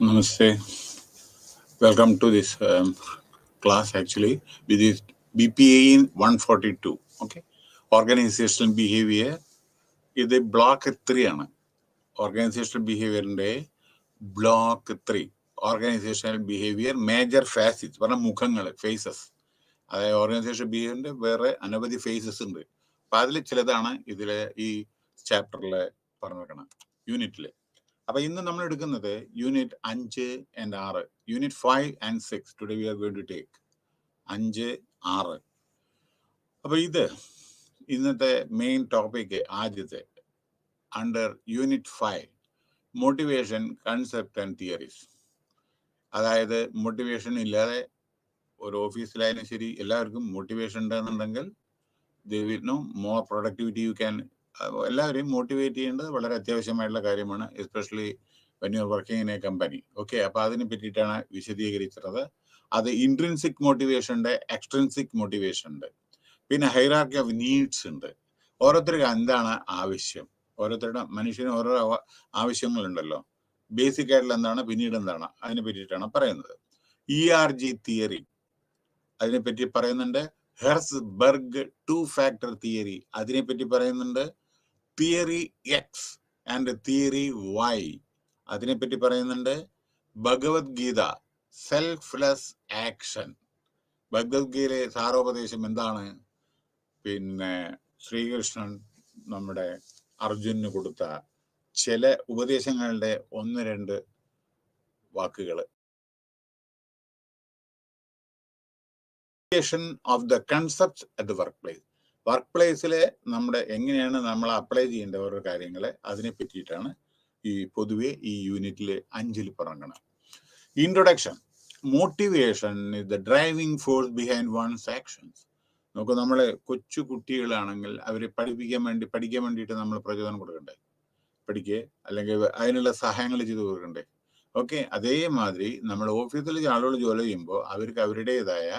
Namaste. Welcome to this class actually with this BPA in 142. Okay. Organizational behavior. ഇത് block 3 ആണ്. Organizational ബിഹേവിയറിന്റെ block 3. Organizational behaviour major facets പറഞ്ഞ മുഖങ്ങൾ, faces. അതായത് organisation ബിഹേവിയറിന്റെ വേറെ അനവധി ഫേസസ് ഉണ്ട്. അപ്പൊ അതിൽ ചിലതാണ് ഇതിലെ ഈ ചാപ്റ്ററിൽ പറഞ്ഞിരിക്കണം, യൂണിറ്റില്. അപ്പൊ ഇന്ന് നമ്മൾ എടുക്കുന്നത് unit 5 and 6, unit 5 and 6. Today we are going to take 5, 6. അപ്പൊ ഇത് ഇന്നത്തെ മെയിൻ ടോപ്പിക്. ആദ്യത്തെ under unit 5 motivation concept and theories. അതായത് മോട്ടിവേഷൻ ഇല്ലാതെ ഒരു ഓഫീസിലായാലും ശരി, എല്ലാവർക്കും മോട്ടിവേഷൻ ഉണ്ടെന്നുണ്ടെങ്കിൽ മോർ പ്രൊഡക്ടിവിറ്റി യു ക്യാൻ. എല്ലാവരെയും മോട്ടിവേറ്റ് ചെയ്യേണ്ടത് വളരെ അത്യാവശ്യമായിട്ടുള്ള കാര്യമാണ്, especially when you are working in a company. Okay. അപ്പൊ അതിനെ പറ്റിയിട്ടാണ് വിശദീകരിച്ചത്. അത് ഇൻട്രിൻസിക് മോട്ടിവേഷൻ ഉണ്ട്, എക്സ്ട്രിൻസിക് മോട്ടിവേഷൻ ഉണ്ട്, പിന്നെ ഹൈറാർക്കി ഓഫ് നീഡ്സ് ഉണ്ട്. ഓരോരുത്തർക്ക് എന്താണ് ആവശ്യം, ഓരോരുത്തരുടെ മനുഷ്യന് ഓരോ ആവശ്യങ്ങളുണ്ടല്ലോ. ബേസിക് ആയിട്ടുള്ള എന്താണ്, പിന്നീട് എന്താണ്, അതിനെ പറ്റിയിട്ടാണ് പറയുന്നത്. ERG തിയറി അതിനെപ്പറ്റി പറയുന്നുണ്ട്. ഹെർസ്ബർഗ് 2-factor തിയറി അതിനെപ്പറ്റി പറയുന്നുണ്ട്. Theory X and theory Y അതിനെപ്പറ്റി പറയുന്നുണ്ട്. Bhagavad Gita selfless action. ഭഗവത്ഗീതയിലെ സാരോപദേശം എന്താണ്? പിന്നെ ശ്രീകൃഷ്ണൻ നമ്മുടെ അർജുനന് കൊടുത്ത ചില ഉപദേശങ്ങളുടെ 1-2 വാക്കുകൾ. Of the concept at the work place. വർക്ക് പ്ലേസിലെ നമ്മുടെ എങ്ങനെയാണ് നമ്മൾ അപ്ലൈ ചെയ്യേണ്ട ഓരോ കാര്യങ്ങളെ അതിനെ പറ്റിയിട്ടാണ് ഈ പൊതുവെ ഈ യൂണിറ്റിൽ 5 പറഞ്ഞത്. Introduction. Motivation is the driving force behind one's actions. നമുക്ക് നമ്മളെ കൊച്ചു കുട്ടികളാണെങ്കിൽ അവരെ പഠിക്കാൻ വേണ്ടിയിട്ട് നമ്മൾ പ്രചോദനം കൊടുക്കണ്ടേ, പഠിക്കുക, അല്ലെങ്കിൽ അതിനുള്ള സഹായങ്ങൾ ചെയ്ത് കൊടുക്കണ്ടേ. ഓക്കെ. അതേമാതിരി നമ്മൾ ഓഫീസിൽ ആളുകൾ ജോലി ചെയ്യുമ്പോൾ അവർക്ക് അവരുടേതായ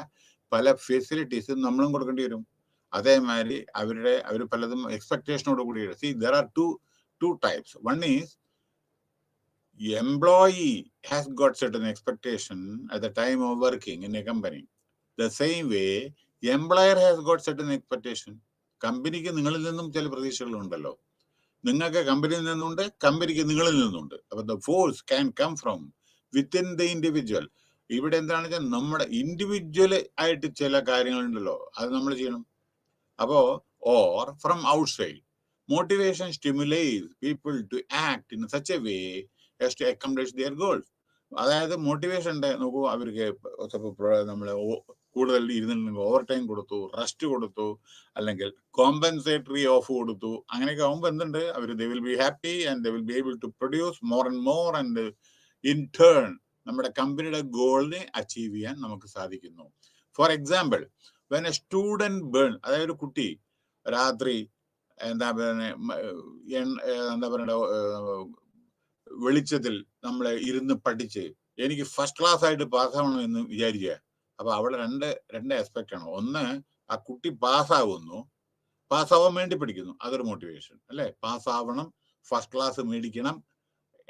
പല ഫെസിലിറ്റീസും നമ്മളും കൊടുക്കേണ്ടി വരും. അതേമാതിരി അവർ പലതും എക്സ്പെക്ടേഷനോട് കൂടി. See, there are two types. One is employee has got certain expectation at the time of working in a company. The same way employer has got certain expectation. കമ്പനിക്ക് നിങ്ങളിൽ നിന്നും ചില പ്രതീക്ഷകളുണ്ടല്ലോ. നിങ്ങൾക്ക് കമ്പനിയിൽ നിന്നുണ്ട്, കമ്പനിക്ക് നിങ്ങളിൽ നിന്നുണ്ട്. അപ്പൊ the force can come from within the individual. ഇവിടെ എന്താണെന്ന് വെച്ചാൽ നമ്മുടെ ഇൻഡിവിജ്വൽ ആയിട്ട് ചില കാര്യങ്ങളുണ്ടല്ലോ, അത് നമ്മൾ ചെയ്യണം. അപ്പോ or from outside. Motivation stimulates people to act in such a way as to accomplish their goals. അതായത് മോട്ടിവേഷൻ ഉണ്ട്. നോക്കൂ, അവർക്ക് നമ്മൾ കൂടുതൽ ഇരുന്നിട്ടുണ്ടെങ്കിൽ ഓവർ ടൈം കൊടുത്തു, റെസ്റ്റ് കൊടുത്തു, അല്ലെങ്കിൽ കോമ്പൻസേറ്ററി ഓഫ് കൊടുത്തു. അങ്ങനെയൊക്കെ ആകുമ്പോൾ എന്തുണ്ട്, അവർ they will be happy and they will be able to produce more and more and in turn നമ്മുടെ കമ്പനിയുടെ ഗോളിനെ അച്ചീവ് ചെയ്യാൻ നമുക്ക് സാധിക്കുന്നു. For example, when A student burn, അതായത് ഒരു കുട്ടി രാത്രി എന്താ പറയണ്ട വെളിച്ചത്തിൽ നമ്മൾ ഇരുന്ന് പഠിച്ച് എനിക്ക് ഫസ്റ്റ് ക്ലാസ് ആയിട്ട് പാസ്സാവണം എന്ന് വിചാരിക്കുക. അപ്പൊ അവിടെ രണ്ട് ആസ്പെക്ട് ആണ്. ഒന്ന്, ആ കുട്ടി പാസ്സാവുന്നു, പാസ്സാവാൻ വേണ്ടി പഠിക്കുന്നു, അതൊരു മോട്ടിവേഷൻ അല്ലെ. പാസ്സാവണം, ഫസ്റ്റ് ക്ലാസ് മേടിക്കണം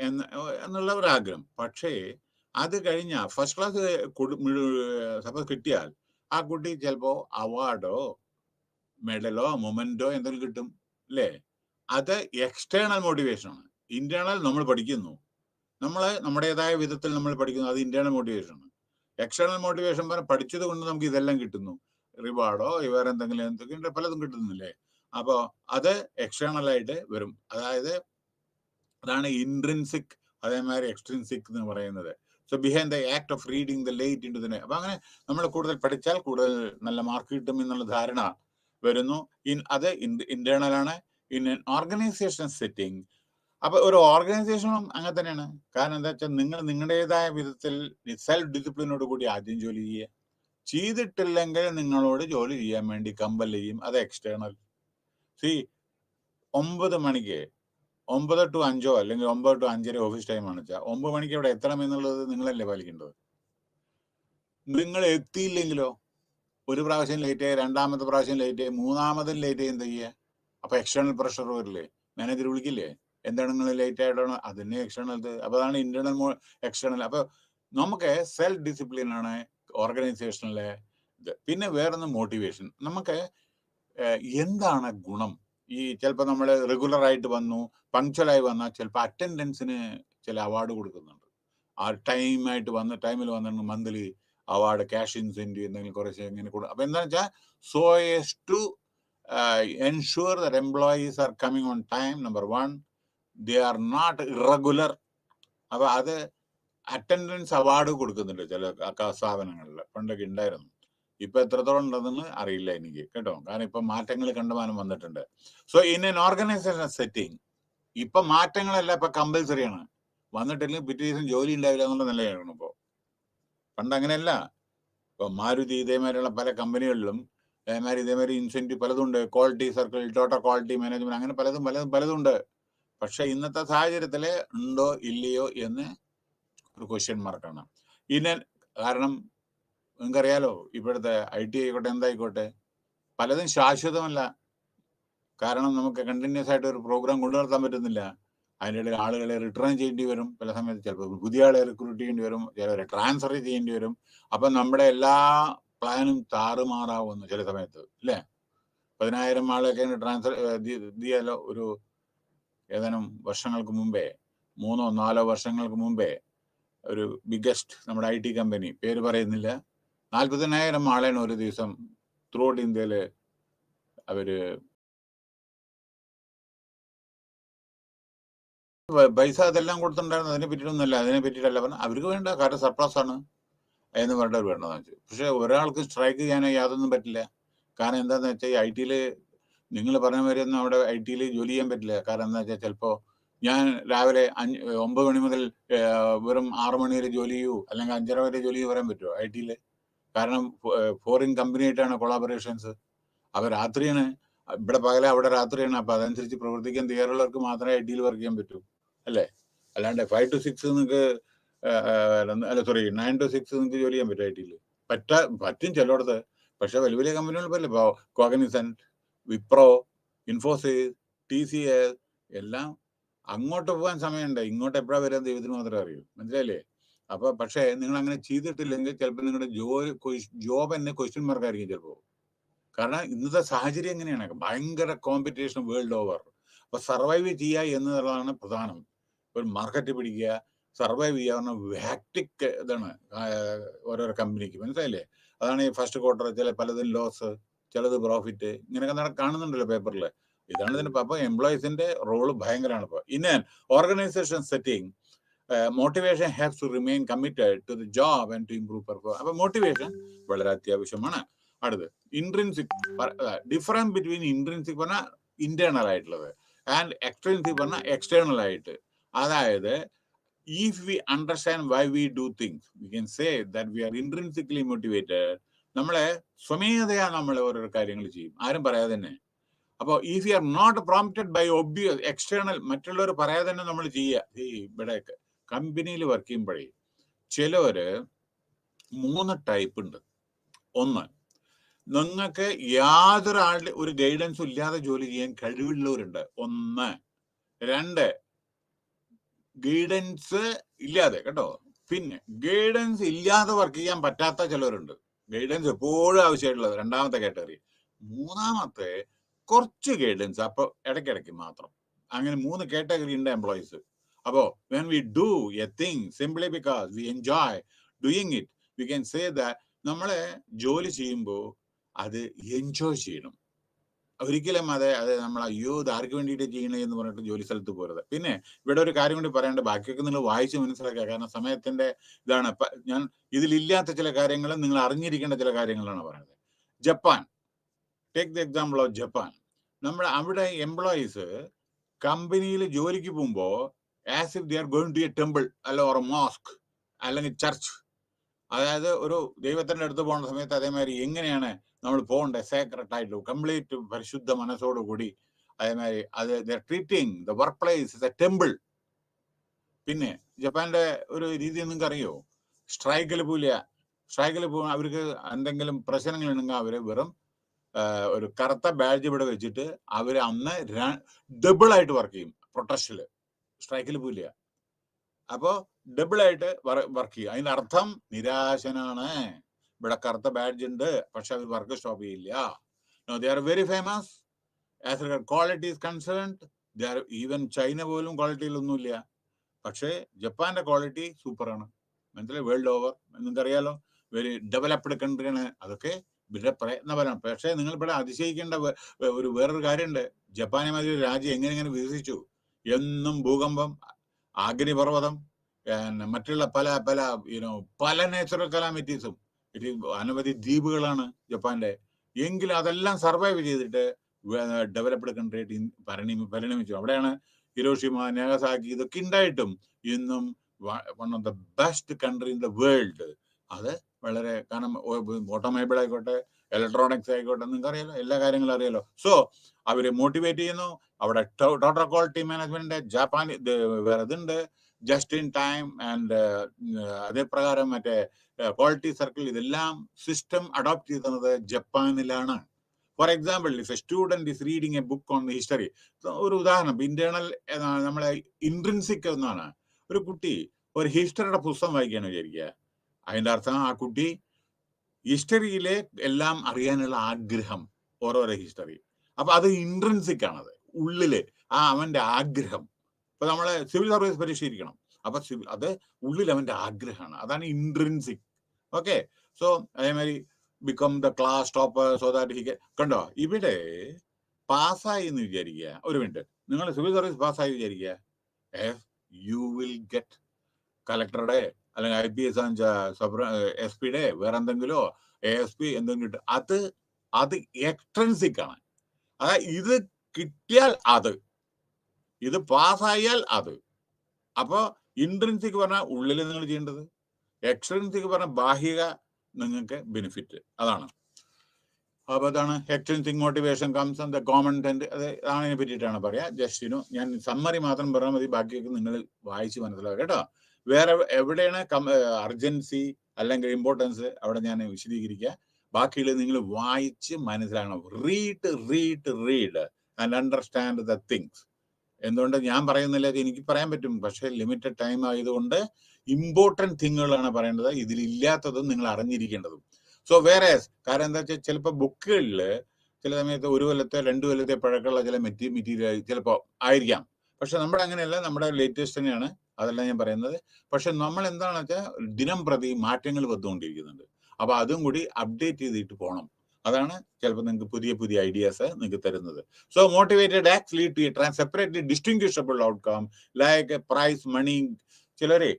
എന്നുള്ള ഒരു ആഗ്രഹം. പക്ഷേ അത് കഴിഞ്ഞ ഫസ്റ്റ് ക്ലാസ് സപ്പോസ് കിട്ടിയാൽ ആ കുട്ടി ചിലപ്പോ അവാർഡോ മെഡലോ മൊമെന്റോ എന്തെങ്കിലും കിട്ടും അല്ലേ. അത് എക്സ്റ്റേണൽ മോട്ടിവേഷൻ ആണ്. ഇന്റേണൽ നമ്മൾ പഠിക്കുന്നു, നമ്മുടേതായ വിധത്തിൽ നമ്മൾ പഠിക്കുന്നു, അത് ഇന്റേണൽ മോട്ടിവേഷൻ ആണ്. എക്സ്റ്റേണൽ മോട്ടിവേഷൻ പഠിച്ചത് കൊണ്ട് നമുക്ക് ഇതെല്ലാം കിട്ടുന്നു, റിവാർഡോ വേറെ എന്തെങ്കിലും പലതും കിട്ടുന്നില്ലേ. അപ്പോ അത് എക്സ്റ്റേണൽ ആയിട്ട് വരും. അതാണ് ഇൻട്രിൻസിക്, അതേമാതിരി എക്സ്ട്രിൻസിക് എന്ന് പറയുന്നത്. So behind the act of reading the light into the. അപ്പൊ അങ്ങനെ നമ്മൾ കൂടുതൽ പഠിച്ചാൽ കൂടുതൽ നല്ല മാർക്ക് കിട്ടും എന്നുള്ള ധാരണ വരുന്നു. അത് ഇന്റേണൽ ആണ്. In organisation setting. അപ്പൊ ഒരു ഓർഗനൈസേഷനും അങ്ങനെ തന്നെയാണ്. കാരണം എന്താ വെച്ചാൽ നിങ്ങൾ നിങ്ങളുടേതായ വിധത്തിൽ സെൽഫ് ഡിസിപ്ലിനോട് കൂടി ആദ്യം ജോലി ചെയ്യുക. ചെയ്തിട്ടില്ലെങ്കിൽ നിങ്ങളോട് ജോലി ചെയ്യാൻ വേണ്ടി കമ്പൽ ചെയ്യും, അത് എക്സ്റ്റേണൽ. 9 മണിക്ക് 9 to 5 അല്ലെങ്കിൽ 9 to 5:30 ഓഫീസ് ടൈം ആണ് വെച്ചാൽ 9 മണിക്ക് ഇവിടെ എത്തണം എന്നുള്ളത് നിങ്ങളല്ലേ പാലിക്കേണ്ടത്. നിങ്ങൾ എത്തിയില്ലെങ്കിലോ, ഒരു പ്രാവശ്യം ലേറ്റ് ആയി, 2ാമത്തെ പ്രാവശ്യം ലേറ്റ് ആയി, 3ാമതും ലേറ്റ് ആയി, എന്താ ചെയ്യുക? അപ്പൊ എക്സ്റ്റേണൽ പ്രഷർ വരില്ലേ, മാനേജർ വിളിക്കില്ലേ, എന്താണ് നിങ്ങൾ ലേറ്റ് ആയിട്ടാണ് അതിനെ എക്സ്റ്റേണൽ. അപ്പൊ അതാണ് ഇന്റേണൽ എക്സ്റ്റേണൽ. അപ്പൊ നമുക്ക് സെൽഫ് ഡിസിപ്ലിൻ ആണ് ഓർഗനൈസേഷനിലെ ഇത്. പിന്നെ വേറൊന്ന് മോട്ടിവേഷൻ. നമുക്ക് എന്താണ് ഗുണം? ഈ ചിലപ്പോൾ നമ്മൾ റെഗുലർ ആയിട്ട് വന്നു, പങ്ക്ച്വലായി വന്നാൽ ചിലപ്പോൾ അറ്റൻഡൻസിന് ചില അവാർഡ് കൊടുക്കുന്നുണ്ട്. ആ ടൈമായിട്ട് വന്ന് ടൈമിൽ വന്നിട്ട് മന്ത്ലി അവാർഡ്, ക്യാഷ് ഇൻസെന്റീവ് എന്തെങ്കിലും കുറച്ച് എങ്ങനെ കൊടുക്കും. അപ്പൊ എന്താണെന്ന് വെച്ചാൽ so as to ensure that employees are coming on time, number one, they are not irregular. അപ്പൊ അത് അറ്റൻഡൻസ് അവാർഡ് കൊടുക്കുന്നുണ്ട് ചില സ്ഥാപനങ്ങളിൽ, പണ്ടൊക്കെ ഉണ്ടായിരുന്നു. ഇപ്പൊ എത്രത്തോളം ഉണ്ടെന്ന് അറിയില്ല എനിക്ക് കേട്ടോ, കാരണം ഇപ്പൊ മാറ്റങ്ങൾ കണ്ടുമാനം വന്നിട്ടുണ്ട്. So in N organisation setting ഇപ്പൊ മാറ്റങ്ങളെല്ലാം ഇപ്പൊ കമ്പൽസറി ആണ്. വന്നിട്ടില്ലെങ്കിൽ പിറ്റേ ദിവസം ജോലി ഉണ്ടാവില്ല എന്നുള്ള നിലയാണ് ഇപ്പോ. പണ്ട് അങ്ങനെയല്ല. ഇപ്പൊ മാരുതി ഇതേമാതിരിയുള്ള പല കമ്പനികളിലും ഇതേമാതിരി ഇൻസെന്റീവ് പലതുണ്ട്. Quality circle, total quality management, അങ്ങനെ പലതുണ്ട്. പക്ഷെ ഇന്നത്തെ സാഹചര്യത്തില് ഉണ്ടോ ഇല്ലയോ എന്ന് ഒരു ക്വസ്റ്റ്യൻ മാർക്കാണ്. കാരണം നിങ്ങൾക്കറിയാലോ, ഇപ്പോഴത്തെ IT ആയിക്കോട്ടെ എന്തായിക്കോട്ടെ പലതും ശാശ്വതമല്ല. കാരണം നമുക്ക് കണ്ടിന്യൂസ് ആയിട്ട് ഒരു പ്രോഗ്രാം കൊണ്ടുനടത്താൻ പറ്റുന്നില്ല. അതിൻ്റെ ഇടയിൽ ആളുകളെ റിട്ടേൺ ചെയ്യേണ്ടി വരും. പല സമയത്ത് ചിലപ്പോൾ പുതിയ ആളെ റിക്രൂട്ട് ചെയ്യേണ്ടി വരും, ചിലവരെ ട്രാൻസ്ഫർ ചെയ്യേണ്ടി വരും. അപ്പം നമ്മുടെ എല്ലാ പ്ലാനും താറുമാറാവുന്നു ചില സമയത്ത്, അല്ലേ? 10,000 ആളൊക്കെ ട്രാൻസ്ഫർ ചെയ്യാലോ. ഒരു ഏതാനും വർഷങ്ങൾക്ക് മുമ്പേ, 3-4 വർഷങ്ങൾക്ക് മുമ്പേ, ഒരു ബിഗ്ഗസ്റ്റ് നമ്മുടെ IT കമ്പനി, പേര് പറയുന്നില്ല, 40,000 ആളെയാണ് ഒരു ദിവസം ത്രൂ ഔട്ട് ഇന്ത്യയില് അവര് പൈസ അതെല്ലാം കൊടുത്തിട്ടുണ്ടായിരുന്നു. അതിനെ പറ്റിയിട്ടൊന്നുമല്ല, പറഞ്ഞാൽ അവർക്ക് വേണ്ട കാരണം സർപ്ലസ് ആണ് എന്ന് പറഞ്ഞിട്ട് വേണ്ടതെന്ന് വെച്ചു. പക്ഷെ ഒരാൾക്ക് സ്ട്രൈക്ക് ചെയ്യാനോ യാതൊന്നും പറ്റില്ല. കാരണം എന്താന്ന് വെച്ചാൽ ഈ IT നിങ്ങൾ പറഞ്ഞ മാതിരി ഒന്നും അവിടെ IT ജോലി ചെയ്യാൻ പറ്റില്ല. കാരണം എന്താ വെച്ചാൽ ചിലപ്പോൾ ഞാൻ രാവിലെ 9 മണി മുതൽ വെറും 6 മണി വരെ ജോലി ചെയ്യൂ, അല്ലെങ്കിൽ 5:30 വരെ ജോലി പറയാൻ പറ്റുമോ IT? കാരണം ഫോറിൻ കമ്പനി ആയിട്ടാണ് കൊളാബറേഷൻസ്. അപ്പൊ രാത്രിയാണ്, ഇവിടെ പകല അവിടെ രാത്രിയാണ്. അപ്പൊ അതനുസരിച്ച് പ്രവർത്തിക്കാൻ തയ്യാറുള്ളവർക്ക് മാത്രമേ IT വർക്ക് ചെയ്യാൻ പറ്റൂ, അല്ലേ? അല്ലാണ്ട് 5 to 6 നിങ്ങൾക്ക് അല്ല സോറി 9 to 6 നിങ്ങൾക്ക് ജോലി ചെയ്യാൻ പറ്റും IT? പറ്റും ചിലയിടത്ത്. പക്ഷെ വലിയ വലിയ കമ്പനികൾ പറ്റില്ല. ഇപ്പോൾ കോഗ്നിസന്റ്, വിപ്രോ, ഇൻഫോസിസ്, TCS എല്ലാം അങ്ങോട്ട് പോകാൻ സമയമുണ്ട്. ഇങ്ങോട്ട് എപ്പോഴാ വരാൻ ദൈവത്തിന് മാത്രമേ അറിയൂ. മനസ്സിലായില്ലേ? അപ്പൊ പക്ഷെ നിങ്ങൾ അങ്ങനെ ചെയ്തിട്ടില്ലെങ്കിൽ ചിലപ്പോൾ നിങ്ങളുടെ ജോബ് തന്നെ ക്വസ്റ്റ്യൻ മാർക്കായിരിക്കും ചിലപ്പോൾ. കാരണം ഇന്നത്തെ സാഹചര്യം എങ്ങനെയാണ്, ഭയങ്കര കോമ്പറ്റീഷൻ വേൾഡ് ഓവർ. അപ്പൊ സർവൈവ് ചെയ്യുക എന്നുള്ളതാണ് പ്രധാനം. ഒരു മാർക്കറ്റ് പിടിക്കുക, സർവൈവ് ചെയ്യാവുന്ന വാക്ടിക് ഇതാണ് ഓരോരോ കമ്പനിക്ക്. മനസ്സിലായില്ലേ? അതാണ് ഈ ഫസ്റ്റ് ക്വാർട്ടർ ചില പലതും ലോസ്, ചിലത് പ്രോഫിറ്റ്, ഇങ്ങനെയൊക്കെ കാണുന്നുണ്ടല്ലോ പേപ്പറിൽ. ഇതാണ് ഇതിന്റെ. അപ്പൊ എംപ്ലോയീസിന്റെ റോള് ഭയങ്കരമാണ്. ഇപ്പൊ in an organization setting motivation has to remain committed to the job and to improve performance. അപ്പൊ മോട്ടിവേഷൻ വളരെ അത്യാവശ്യമാണ്. അടുത്ത് ഇൻട്രിൻസിക്. ഡിഫറൻസ് ബിറ്റ്വീൻ ഇൻട്രിൻസിക് പറഞ്ഞാൽ ഇന്റേണൽ ആയിട്ടുള്ളത് ആൻഡ് എക്സ്ട്രിൻസിക് പറഞ്ഞാൽ എക്സ്റ്റേണൽ ആയിട്ട്. അതായത് if we understand why we do things, we can say that we are intrinsically motivated. നമ്മളെ സ്വമേധയാ നമ്മൾ ഓരോരോ കാര്യങ്ങൾ ചെയ്യും, ആരും പറയാതെ തന്നെ. അപ്പോൾ if we are not prompted by obvious external, മറ്റുള്ളവർ പറയാതെ തന്നെ നമ്മൾ ചെയ്യുക. ഇവിടെ കമ്പനിയിൽ വർക്ക് ചെയ്യുമ്പോഴേ ചിലവര് 3 ടൈപ്പ് ഉണ്ട്. ഒന്ന്, നിങ്ങൾക്ക് യാതൊരു ആളുടെ ഒരു ഗൈഡൻസും ഇല്ലാതെ ജോലി ചെയ്യാൻ കഴിവുള്ളവരുണ്ട്. 1. 2, ഗൈഡൻസ് ഇല്ലാതെ കേട്ടോ. പിന്നെ ഗൈഡൻസ് ഇല്ലാതെ വർക്ക് ചെയ്യാൻ പറ്റാത്ത ചിലവരുണ്ട്. ഗൈഡൻസ് എപ്പോഴും ആവശ്യമായിട്ടുള്ളത് 2ാമത്തെ കാറ്റഗറി. 3ാമത്തെ കുറച്ച് ഗൈഡൻസ് അപ്പൊ ഇടയ്ക്കിടയ്ക്ക് മാത്രം. അങ്ങനെ 3 കാറ്റഗറി ഉണ്ട് എംപ്ലോയീസ്. അപ്പോ when we do a thing simply because we enjoy doing it, we can say that നമ്മളെ ജോലി ചെയ്യുമ്പോൾ അത് എൻജോയ് ചെയ്യണം. ഒരിക്കലും അത് നമ്മൾ അയ്യോ ഇത് ആർക്ക് വേണ്ടിയിട്ട് ചെയ്യണേ എന്ന് പറഞ്ഞിട്ട് ജോലി സ്ഥലത്ത് പോരുത്. പിന്നെ ഇവിടെ ഒരു കാര്യം കൂടി പറയേണ്ട, ബാക്കിയൊക്കെ നിങ്ങൾ വായിച്ച് മനസ്സിലാക്കുക. കാരണം സമയത്തിന്റെ ഇതാണ്. ഞാൻ ഇതിലില്ലാത്ത ചില കാര്യങ്ങൾ നിങ്ങൾ അറിഞ്ഞിരിക്കേണ്ട ചില കാര്യങ്ങളാണ് പറയുന്നത്. Japan, take the example of Japan. അവിടെ എംപ്ലോയീസ് കമ്പനിയിൽ ജോലിക്ക് പോകുമ്പോൾ as if they are going to a temple അല്ല ഓർ മോസ്ക് അല്ലെങ്കിൽ ചർച്ച്. അതായത് ഒരു ദൈവത്തിന്റെ അടുത്ത് പോകുന്ന സമയത്ത് അതേമാതിരി എങ്ങനെയാണ് നമ്മൾ പോകേണ്ടത്, സേക്രട്ട് ആയിട്ട് കംപ്ലീറ്റ് പരിശുദ്ധ മനസ്സോടുകൂടി. അതേമാതിരി അത് treating the work place is A temple. പിന്നെ ജപ്പാന്റെ ഒരു രീതി നിങ്ങൾക്ക് അറിയോ? സ്ട്രൈക്കിൽ പോവില്ല. സ്ട്രൈക്കിൽ പോകുന്ന അവർക്ക് എന്തെങ്കിലും പ്രശ്നങ്ങൾ ഉണ്ടെങ്കിൽ അവര് വെറും ഒരു കറുത്ത ബാഡ്ജ് ഇവിടെ വെച്ചിട്ട് അവര് അന്ന് ഡബിൾ ആയിട്ട് വർക്ക് ചെയ്യും. പ്രൊട്ടസ്റ്റില്, സ്ട്രൈക്കിൽ പോയില്ല. അപ്പോൾ ഡബിളായിട്ട് വർക്ക് ചെയ്യുക. അതിന്റെ അർത്ഥം നിരാശനാണ്. ഇവിടെ കറുത്ത ബാഡ്ജ് ഉണ്ട്, പക്ഷെ അവർ വർക്ക് സ്റ്റോപ്പ് ചെയ്യില്ല. They are very famous as regard quality is concerned. They are even China പോലും ക്വാളിറ്റിയിലൊന്നുമില്ല. പക്ഷേ ജപ്പാന്റെ ക്വാളിറ്റി സൂപ്പറാണ്. മനസ്സിലായി? വേൾഡ് ഓവർ നിങ്ങൾക്കറിയാലോ, വെരി ഡെവലപ്ഡ് കൺട്രിയാണ്. അതൊക്കെ ഇവരുടെ പ്രയത്നപരമാണ്. പക്ഷേ നിങ്ങൾ ഇവിടെ അതിശയിക്കേണ്ട വേറൊരു കാര്യമുണ്ട്. ജപ്പാനെ മാതിരി ഒരു രാജ്യം എങ്ങനെ വികസിച്ചു? എന്നും ഭൂകമ്പം, അഗ്നിപർവ്വതം, മറ്റുള്ള പല നാച്ചുറൽ കലാമിറ്റീസും, അനവധി ദ്വീപുകളാണ് ജപ്പാന്റെ. എങ്കിലും അതെല്ലാം സർവൈവ് ചെയ്തിട്ട് ഡെവലപ്ഡ് കൺട്രി ആയിട്ട് പരിണമിച്ചു. അവിടെയാണ് ഹിരോഷിമ, നാഗസാക്കി ഇതൊക്കെ ഉണ്ടായിട്ടും ഇന്നും one of the best country in the world. അത് വളരെ, കാരണം ഓട്ടോമൊബൈൽ ആയിക്കോട്ടെ, ഇലക്ട്രോണിക്സ് ആയിക്കോട്ടെ, നിങ്ങൾക്ക് അറിയാലോ, എല്ലാ കാര്യങ്ങളും അറിയാലോ. സോ അവര് മോട്ടിവേറ്റ് ചെയ്യുന്നു. അവിടെ ടോട്ടൽ ക്വാളിറ്റി മാനേജ്മെന്റ്, ജപ്പാൻ വേറെ ഇതുണ്ട്, ജസ്റ്റ് ഇൻ ടൈം ആൻഡ് അതേ പ്രകാരം മറ്റേ ക്വാളിറ്റി സർക്കിൾ, ഇതെല്ലാം സിസ്റ്റം അഡോപ്റ്റ് ചെയ്യുന്നത് ജപ്പാനിലാണ്. For example, if a student is reading a book on history, ഒരു ഉദാഹരണം, ഇന്റേണൽ നമ്മളെ ഇൻട്രിൻസിക് എന്നാണ്. ഒരു കുട്ടി ഒരു ഹിസ്റ്ററിയുടെ പുസ്തകം വായിക്കാന്ന് വിചാരിക്കുക. അതിന്റെ അർത്ഥം ആ കുട്ടി ഹിസ്റ്ററിയിലെ എല്ലാം അറിയാനുള്ള ആഗ്രഹം, ഓരോരോ ഹിസ്റ്ററി. അപ്പൊ അത് ഇൻട്രിൻസിക് ആണത്, ഉള്ളില് അവന്റെ ആഗ്രഹം. ഇപ്പൊ നമ്മളെ സിവിൽ സർവീസ് പരിശീലിക്കണം, അപ്പൊ അത് ഉള്ളിൽ അവന്റെ ആഗ്രഹമാണ്, അതാണ് ഇൻട്രിൻസിക്. ഓക്കെ, സോ അതേമാതിരി become the class topper so that he കണ്ടോ. ഇവിടെ പാസ്സായി എന്ന് വിചാരിക്കുക, ഒരു മിനിറ്റ്, നിങ്ങൾ സിവിൽ സർവീസ് പാസ്സായി വിചാരിക്കുക, യു വിൽ ഗെറ്റ് കളക്ടറുടെ അല്ലെങ്കിൽ IPS SP യുടെ വേറെ എന്തെങ്കിലോ ASP എന്തെങ്കിലും കിട്ടും. അത് എക്സ്ട്രൻസിക് ആണ്. അതായത് ഇത് കിട്ടിയാൽ അത്, ഇത് പാസ്സായാൽ അത്. അപ്പൊ ഇൻട്രിൻസിക് പറഞ്ഞാൽ ഉള്ളിൽ നിങ്ങൾ ചെയ്യേണ്ടത്, എക്സ്ട്രിൻസിക് പറഞ്ഞാൽ ബാഹ്യക നിങ്ങൾക്ക് ബെനിഫിറ്റ്. അതാണ്. അപ്പൊ അതാണ് extrinsic motivation comes and the common tend. അതാണ് ഇതിനെ പറ്റിയിട്ടാണ് പറയാ. ജസ്റ്റ് ഞാൻ സമ്മറി മാത്രം പറഞ്ഞാൽ മതി, ബാക്കിയൊക്കെ നിങ്ങൾ വായിച്ച് മനസ്സിലാക്കുക കേട്ടോ. വേറെ എവിടെയാണ് അർജൻസി അല്ലെങ്കിൽ ഇമ്പോർട്ടൻസ്, അവിടെ ഞാൻ വിശദീകരിക്കുക. ബാക്കിയുള്ളത് നിങ്ങൾ വായിച്ച് മനസ്സിലാക്കണം. Read and understand the things. എന്തുകൊണ്ട് ഞാൻ പറയുന്നില്ല, എനിക്ക് പറയാൻ പറ്റും, പക്ഷെ ലിമിറ്റഡ് ടൈം ആയതുകൊണ്ട് ഇമ്പോർട്ടൻറ്റ് തിങ്ങുകളാണ് പറയേണ്ടത്, ഇതിലില്ലാത്തതും നിങ്ങൾ അറിഞ്ഞിരിക്കേണ്ടതും. സോ വേറെ കാരണം എന്താ വെച്ചാൽ ചിലപ്പോൾ ബുക്കുകളിൽ ചില സമയത്ത് 1 കൊല്ലത്തെ 2 കൊല്ലത്തെ പഴക്കമുള്ള ചില മെറ്റീരിയൽ ചിലപ്പോൾ ആയിരിക്കാം. പക്ഷെ നമ്മുടെ അങ്ങനെയല്ല, നമ്മുടെ ലേറ്റസ്റ്റ് തന്നെയാണ്, അതല്ല ഞാൻ പറയുന്നത്. പക്ഷെ നമ്മൾ എന്താണെന്ന് വെച്ചാൽ ദിനം പ്രതി മാറ്റങ്ങൾ വന്നുകൊണ്ടിരിക്കുന്നുണ്ട്. അപ്പൊ അതും കൂടി അപ്ഡേറ്റ് ചെയ്തിട്ട് പോകണം. അതാണ് ചിലപ്പോൾ നിങ്ങൾക്ക് പുതിയ ഐഡിയാസ് നിങ്ങൾക്ക് തരുന്നത്. So motivated acts lead to a separately distinguishable outcome like prize, money. ചിലരെ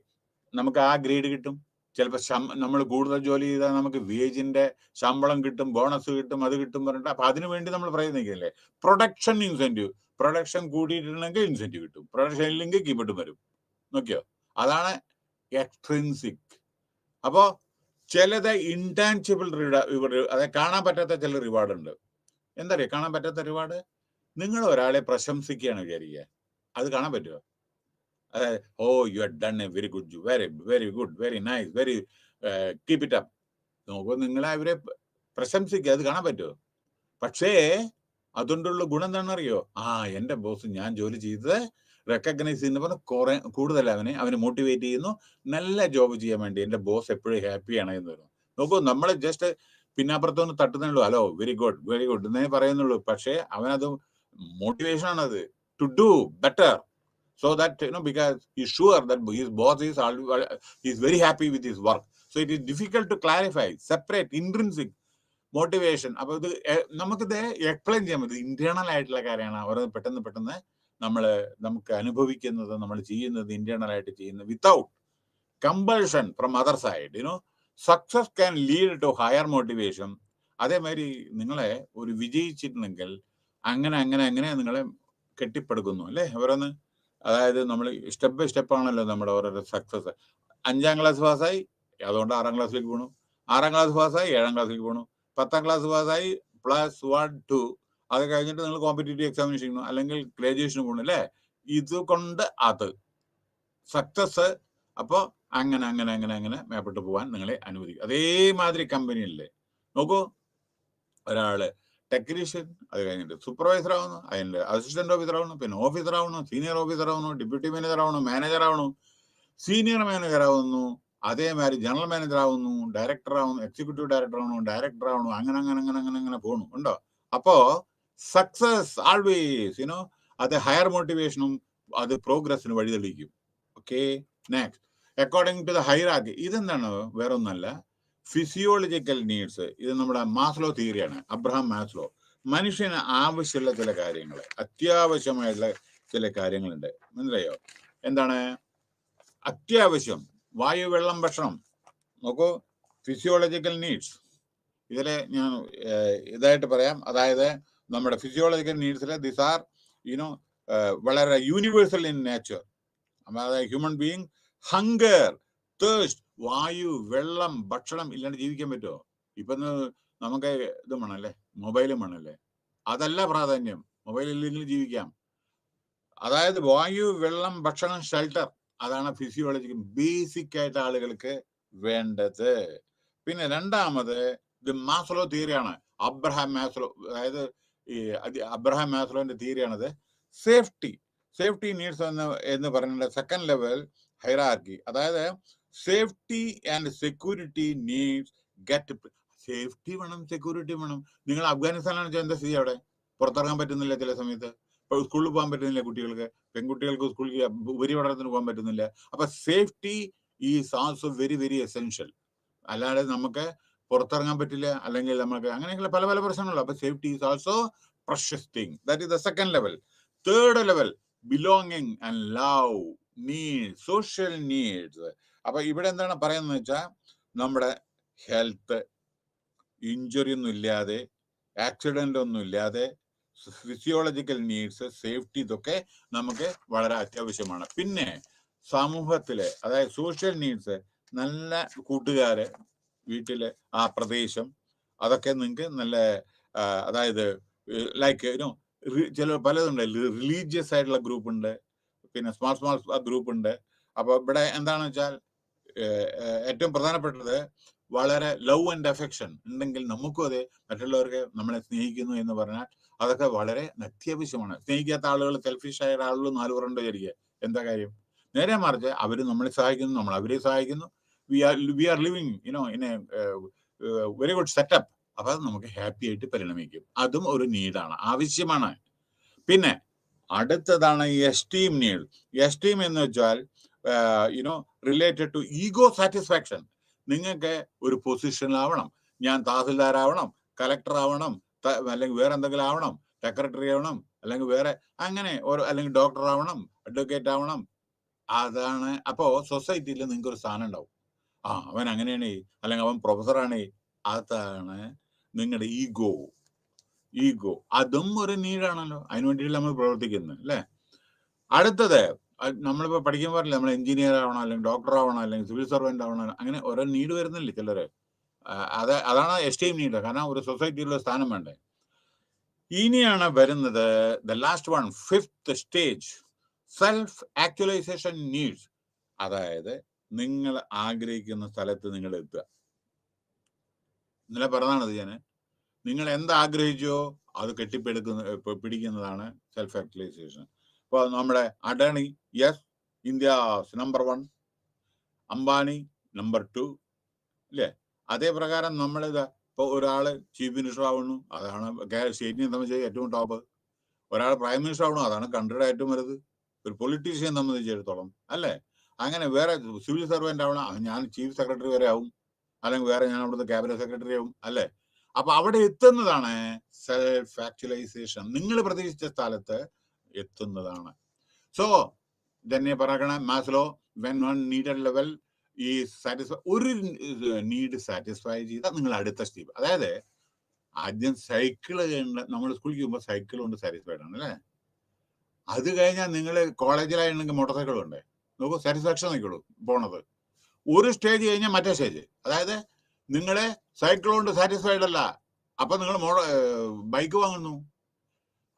നമുക്ക് ആ ഗ്രേഡ് കിട്ടും, ചിലപ്പോൾ നമ്മൾ കൂടുതൽ ജോലി ചെയ്താൽ നമുക്ക് വേജിന്റെ ശമ്പളം കിട്ടും, ബോണസ് കിട്ടും, അത് കിട്ടും പറഞ്ഞിട്ട്. അപ്പൊ അതിനു വേണ്ടി നമ്മൾ പ്രയത്നിക്കില്ലേ. പ്രൊഡക്ഷൻ ഇൻസെന്റീവ്, പ്രൊഡക്ഷൻ കൂടിയിട്ടുണ്ടെങ്കിൽ ഇൻസെന്റീവ് കിട്ടും, പ്രൊഡക്ഷൻ ഇല്ലെങ്കിൽ കീപ്പിട്ട് വരും. നോക്കിയോ, അതാണ് എക്സ്ട്രിൻസിക്. അപ്പോ ചിലത് ഇൻടാൻജിബിൾ റിവാർഡ്, അതായത് കാണാൻ പറ്റാത്ത ചില റിവാർഡ് ഉണ്ട്. എന്താ പറയുക കാണാൻ പറ്റാത്ത റിവാർഡ്? നിങ്ങൾ ഒരാളെ പ്രശംസിക്കുകയാണ് വിചാരിക്കുക, അത് കാണാൻ പറ്റുമോ? അതായത് you are done A very good, very good, very nice, very keep it up. നോക്കൂ, നിങ്ങളെ അവരെ പ്രശംസിക്കുക, അത് കാണാൻ പറ്റുമോ? പക്ഷേ അതുകൊണ്ടുള്ള ഗുണം എന്താണെന്ന് അറിയോ? എന്റെ ബോസ് ഞാൻ ജോലി ചെയ്തത് റെക്കഗ്നൈസ് ചെയ്യുന്ന കുറെ കൂടുതൽ അവനെ മോട്ടിവേറ്റ് ചെയ്യുന്നു, നല്ല ജോബ് ചെയ്യാൻ വേണ്ടി. എന്റെ ബോസ് എപ്പോഴും ഹാപ്പിയാണ് എന്ന് പറയുന്നു. നോക്കൂ, നമ്മൾ ജസ്റ്റ് പിന്നാപ്പുറത്തൊന്ന് തട്ടുന്നുള്ളൂ, ഹലോ വെരി ഗുഡ് എന്നേ പറയുന്നുള്ളൂ. പക്ഷേ അവനത് മോട്ടിവേഷൻ ആണത്, to do better. So that because he's sure that his boss is very happy with his work. So it is difficult to clarify, separate intrinsic motivation. അപ്പൊ ഇത് നമുക്കിത് എക്സ്പ്ലെയിൻ ചെയ്യാൻ പറ്റും. ഇന്റേണൽ ആയിട്ടുള്ള കാര്യമാണ്. അവർ പെട്ടെന്ന് നമുക്ക് അനുഭവിക്കുന്നത്, നമ്മൾ ചെയ്യുന്നത് ഇന്റേണൽ ആയിട്ട് ചെയ്യുന്നത് without compulsion from other side. Success can lead to higher motivation. അതേമാതിരി നിങ്ങളെ ഒരു വിജയിച്ചിട്ടുണ്ടെങ്കിൽ അങ്ങനെ നിങ്ങളെ കെട്ടിപ്പടുക്കുന്നു അല്ലേ ഓരോന്ന്. അതായത് നമ്മൾ സ്റ്റെപ്പ് ബൈ സ്റ്റെപ്പ് ആണല്ലോ നമ്മുടെ ഓരോരോ സക്സസ്. 5ാം ക്ലാസ് പാസ്സായി, അതുകൊണ്ട് 6ാം ക്ലാസ്സിലേക്ക് പോകണു. 6ാം ക്ലാസ് പാസ്സായി 7ാം ക്ലാസ്സിലേക്ക് പോകണു. 10ാം ക്ലാസ് പാസ്സായി +1, 2, അത് കഴിഞ്ഞിട്ട് നിങ്ങൾ കോമ്പറ്റേറ്റീവ് എക്സാമിനേഷൻ ചെയ്യണം, അല്ലെങ്കിൽ ഗ്രാജുവേഷന് പോകണം അല്ലേ. ഇതുകൊണ്ട് അത് സക്സസ്. അപ്പോൾ അങ്ങനെ മേപ്പെട്ട് പോകാൻ നിങ്ങളെ അനുവദിക്കും. അതേമാതിരി കമ്പനിയല്ലേ, നോക്കൂ, ഒരാള് ടെക്നീഷ്യൻ, അത് കഴിഞ്ഞിട്ട് സൂപ്പർവൈസർ ആവുന്നു, അതിൻ്റെ അസിസ്റ്റന്റ് ഓഫീസർ ആവുന്നു, പിന്നെ ഓഫീസർ ആവുന്നു, സീനിയർ ഓഫീസർ ആവുന്നു, ഡെപ്യൂട്ടി മാനേജർ ആവുന്നു, മാനേജർ ആവുന്നു, സീനിയർ മാനേജർ ആവുന്നു, അതേമാതിരി ജനറൽ മാനേജർ ആവുന്നു, ഡയറക്ടർ ആവുന്നു, എക്സിക്യൂട്ടീവ് ഡയറക്ടർ ആവുന്നു, ഡയറക്ടർ ആവുന്നു, അങ്ങനെ പോകണു ഉണ്ടോ. അപ്പോ സക്സസ് ആൾവേസ് അത് ഹയർ മോട്ടിവേഷനും അത് പ്രോഗ്രസിന് വഴിതെളിക്കും. Okay, next according to the hierarchy. ഇതെന്താണ്, വേറെ ഒന്നല്ല, ഫിസിയോളജിക്കൽ നീഡ്സ്. ഇത് നമ്മുടെ മാസ്ലോ തിയറിയാണ്, അബ്രഹാം മാസ്ലോ. മനുഷ്യന് ആവശ്യമുള്ള ചില കാര്യങ്ങൾ, അത്യാവശ്യമായിട്ടുള്ള ചില കാര്യങ്ങളുണ്ട്, മനസ്സിലായോ? എന്താണ് അത്യാവശ്യം? വായു, വെള്ളം, ഭക്ഷണം. നോക്കൂ, ഫിസിയോളജിക്കൽ നീഡ്സ്. ഇതിലെ ഞാൻ ഇതായിട്ട് പറയാം. അതായത് നമ്മുടെ ഫിസിയോളജിക്കൽ നീഡ്സിലെ ദിസ് ആർ വളരെ യൂണിവേഴ്സൽ ഇൻ നേച്ചർ. അതായത് ഹ്യൂമൻ ബീയിങ്, ഹങ്കർ, തേഴ്സ്റ്റ്, വായു, വെള്ളം, ഭക്ഷണം ഇല്ലാണ്ട് ജീവിക്കാൻ പറ്റുമോ? ഇപ്പൊ നമുക്ക് ഇത് വേണമല്ലേ, മൊബൈലും വേണമല്ലേ? അതല്ല പ്രാധാന്യം, മൊബൈൽ ഇല്ലെങ്കിൽ ജീവിക്കാം. അതായത് വായു, വെള്ളം, ഭക്ഷണം, ഷെൽട്ടർ, അതാണ് ഫിസിയോളജിക്കൽ ബേസിക് ആയിട്ട് ആളുകൾക്ക് വേണ്ടത്. പിന്നെ രണ്ടാമത് ഇത് മാസ്ലോ തിയറിയാണ്, അബ്രഹാം മാസ്ലോ. അതായത് ഈ അബ്രഹാം മാസ്ലോന്റെ തിയറിയാണത്. സേഫ്റ്റി നീഡ്സ് എന്ന് പറയുന്നത് സെക്കൻഡ് ലെവൽ ഹൈറാർക്കി. അതായത് safety and security needs get. Safety വേണം, സെക്യൂരിറ്റി വേണം. നിങ്ങൾ അഫ്ഗാനിസ്ഥാനാണ് എന്താ സ്ഥിതി? അവിടെ പുറത്തിറങ്ങാൻ പറ്റുന്നില്ല ചില സമയത്ത്. ഇപ്പൊ സ്കൂളിൽ പോകാൻ പറ്റുന്നില്ല കുട്ടികൾക്ക്, പെൺകുട്ടികൾക്ക് സ്കൂളിൽ ഉപരിപഠനത്തിന് പോകാൻ പറ്റുന്നില്ല. അപ്പൊ safety is also very very essential. അല്ലാതെ നമുക്ക് പുറത്തിറങ്ങാൻ പറ്റില്ല, അല്ലെങ്കിൽ നമുക്ക് അങ്ങനെയൊക്കെയുള്ള പല പല പ്രശ്നങ്ങളുണ്ട്. അപ്പൊ safety is also precious thing. That is the second level. Third level belonging and love need, social needs. അപ്പൊ ഇവിടെ എന്താണ് പറയുന്നത് വെച്ചാൽ, നമ്മുടെ ഹെൽത്ത്, ഇഞ്ചുറി ഒന്നും ഇല്ലാതെ, ആക്സിഡന്റ് ഒന്നും ഇല്ലാതെ, ഫിസിയോളജിക്കൽ നീഡ്സ്, സേഫ്റ്റി, ഇതൊക്കെ നമുക്ക് വളരെ അത്യാവശ്യമാണ്. പിന്നെ സമൂഹത്തിലെ, അതായത് സോഷ്യൽ നീഡ്സ്, നല്ല കൂട്ടുകാര്, വീട്ടിലെ ആ പ്രദേശം, അതൊക്കെ നിങ്ങൾക്ക് നല്ല, അതായത് ലൈക്ക് ചില പലതുണ്ട്. റിലീജിയസ് ആയിട്ടുള്ള ഗ്രൂപ്പ് ഉണ്ട്, പിന്നെ സ്മാൾ ഗ്രൂപ്പ് ഉണ്ട്. അപ്പൊ ഇവിടെ എന്താണെന്ന് വെച്ചാൽ ഏറ്റവും പ്രധാനപ്പെട്ടത് വളരെ ലവ് ആൻഡ് അഫെക്ഷൻ ഉണ്ടെങ്കിൽ നമുക്കും അതെ, മറ്റുള്ളവർക്ക് നമ്മളെ സ്നേഹിക്കുന്നു എന്ന് പറഞ്ഞാൽ അതൊക്കെ വളരെ അത്യാവശ്യമാണ്. സ്നേഹിക്കാത്ത ആളുകൾ, സെൽഫിഷ് ആയ ആളുകൾ 4 പേരുണ്ട് വിചാരിക്കുക, എന്താ കാര്യം? നേരെ മറിച്ച് അവർ നമ്മളെ സഹായിക്കുന്നു, നമ്മൾ അവരെ സഹായിക്കുന്നു. We are living in a very good setup. അപ്പൊ അത് നമുക്ക് ഹാപ്പി ആയിട്ട് പരിണമിക്കും. അതും ഒരു നീഡാണ്, ആവശ്യമാണ്. പിന്നെ അടുത്തതാണ് എസ്റ്റീം നീഡ്. എസ്റ്റീം എന്ന് വെച്ചാൽ റിലേറ്റഡ് ടു ഈഗോ സാറ്റിസ്ഫാക്ഷൻ. നിങ്ങൾക്ക് ഒരു പൊസിഷനിലാവണം, ഞാൻ തഹസിൽദാർ ആവണം, കലക്ടർ ആവണം, അല്ലെങ്കിൽ വേറെ എന്തെങ്കിലും ആവണം, സെക്രട്ടറി ആവണം, അല്ലെങ്കിൽ വേറെ അങ്ങനെ അല്ലെങ്കിൽ ഡോക്ടർ ആവണം, അഡ്വക്കേറ്റ് ആവണം. അതാണ്. അപ്പോ സൊസൈറ്റിയിൽ നിങ്ങൾക്ക് ഒരു സ്ഥാനം ഉണ്ടാവും. അവൻ അങ്ങനെയാണ്, അല്ലെങ്കിൽ അവൻ പ്രൊഫസറാണ്. അതാണ് നിങ്ങളുടെ ഈഗോ. അതും ഒരു നീഡാണല്ലോ, അതിനു വേണ്ടിയിട്ട് നമ്മൾ പ്രവർത്തിക്കുന്നത് അല്ലേ. അടുത്തത്, നമ്മളിപ്പോ പഠിക്കാൻ പാടില്ല, നമ്മൾ എഞ്ചിനീയർ ആവണം, അല്ലെങ്കിൽ ഡോക്ടർ ആവണം, അല്ലെങ്കിൽ സിവിൽ സർവന്റ് ആവണം, അങ്ങനെ ഓരോ നീഡ് വരുന്നില്ലേ ചിലര്. അതാണ് എസ്റ്റീം നീഡ്. കാരണം ഒരു സൊസൈറ്റിയിലുള്ള സ്ഥാനം വേണ്ടേ. ഇനിയാണ് വരുന്നത് the last one, 5th stage, self actualization needs. അതായത് നിങ്ങൾ ആഗ്രഹിക്കുന്ന സ്ഥലത്ത് നിങ്ങൾ എത്തുക. ഇന്നലെ പറഞ്ഞതാണത് ഞാൻ. നിങ്ങൾ എന്താഗ്രഹിച്ചോ അത് പിടിക്കുന്നതാണ് സെൽഫ് ആക്ച്വലൈസേഷൻ. ഇപ്പോൾ നമ്മുടെ Adani, yes, India's number 1, Ambani number 2 അല്ലേ? അതേ പ്രകാരം നമ്മളിത് ഇപ്പോൾ ഒരാള് ചീഫ് മിനിസ്റ്റർ ആവുന്നു, അതാണ് സ്റ്റേറ്റിനെ സംബന്ധിച്ച് ഏറ്റവും ടോപ്പ്. ഒരാൾ പ്രൈം മിനിസ്റ്റർ ആവണം, അതാണ് കൺട്രിയുടെ ഏറ്റവും വലുത്. ഒരു പൊളിറ്റീഷ്യൻ സംബന്ധിച്ചിടത്തോളം അല്ലേ. അങ്ങനെ വേറെ സിവിൽ സർവന്റ് ആവണം, ഞാൻ ചീഫ് സെക്രട്ടറി വരെ ആവും, അല്ലെങ്കിൽ വേറെ ഞാൻ അവിടുത്തെ ക്യാബിനറ്റ് സെക്രട്ടറി ആവും അല്ലേ. അപ്പൊ അവിടെ എത്തുന്നതാണ് സെൽഫ് ആക്ച്വലൈസേഷൻ. നിങ്ങൾ പ്രതീക്ഷിച്ച സ്ഥലത്ത് എത്തുന്നതാണ്. സോ തന്നെ പറയണ Maslow, when one needed level ഈ സാറ്റിസ്ഫൈ, ഒരു നീഡ് സാറ്റിസ്ഫൈ ചെയ്താൽ നിങ്ങൾ അടുത്ത സ്റ്റെപ്പ്. അതായത് ആദ്യം സൈക്കിള്, നമ്മൾ സ്കൂളിൽ പോകുമ്പോൾ സൈക്കിൾ കൊണ്ട് സാറ്റിസ്ഫൈഡ് ആണ് അല്ലേ. അത് കഴിഞ്ഞാൽ നിങ്ങൾ കോളേജിലായിരുന്നെങ്കിൽ മോട്ടോർ സൈക്കിൾ ഉണ്ട്, നോക്കൂ, സാറ്റിസ്ഫാക്ഷൻ നോക്കിയുള്ളൂ പോണത്. ഒരു സ്റ്റേജ് കഴിഞ്ഞാൽ മറ്റേ സ്റ്റേജ്. അതായത് നിങ്ങളെ സൈക്കിൾ കൊണ്ട് സാറ്റിസ്ഫൈഡ് അല്ല, അപ്പൊ നിങ്ങൾ ബൈക്ക് വാങ്ങുന്നു,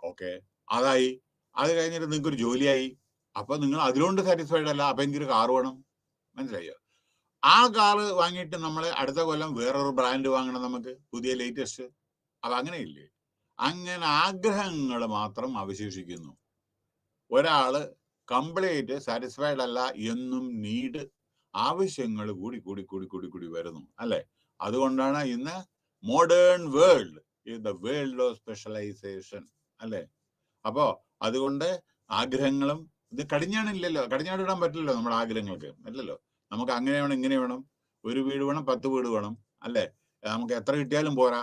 ഓക്കെ, അതായി. അത് കഴിഞ്ഞിട്ട് നിങ്ങൾക്ക് ഒരു ജോലിയായി, അപ്പൊ നിങ്ങൾ അതിലുകൊണ്ട് സാറ്റിസ്ഫൈഡ് അല്ല, അപ്പൊ എനിക്കൊരു കാർ വേണം. മനസ്സിലായോ? ആ കാറ് വാങ്ങിയിട്ട് നമ്മൾ അടുത്ത കൊല്ലം വേറൊരു ബ്രാൻഡ് വാങ്ങണം, നമുക്ക് പുതിയ ലേറ്റസ്റ്റ്. അപ്പൊ അങ്ങനെയില്ലേ. അങ്ങനെ ആഗ്രഹങ്ങൾ മാത്രം അവശേഷിക്കുന്നു. ഒരാള് കംപ്ലീറ്റ് സാറ്റിസ്ഫൈഡ് അല്ല എന്നും നീഡ് ആവശ്യങ്ങൾ കൂടി കൂടി കൂടി കൂടി കൂടി വരുന്നു അല്ലെ. അതുകൊണ്ടാണ് ഇന്ന് modern world the world of specialization അല്ലെ. അപ്പോ അതുകൊണ്ട് ആഗ്രഹങ്ങളും ഇത് കടിഞ്ഞാടിടാൻ പറ്റില്ലല്ലോ നമ്മുടെ ആഗ്രഹങ്ങൾക്ക് അല്ലല്ലോ. നമുക്ക് അങ്ങനെ വേണം ഇങ്ങനെ വേണം, ഒരു വീട് വേണം 10 വീട് വേണം അല്ലെ. നമുക്ക് എത്ര കിട്ടിയാലും പോരാ,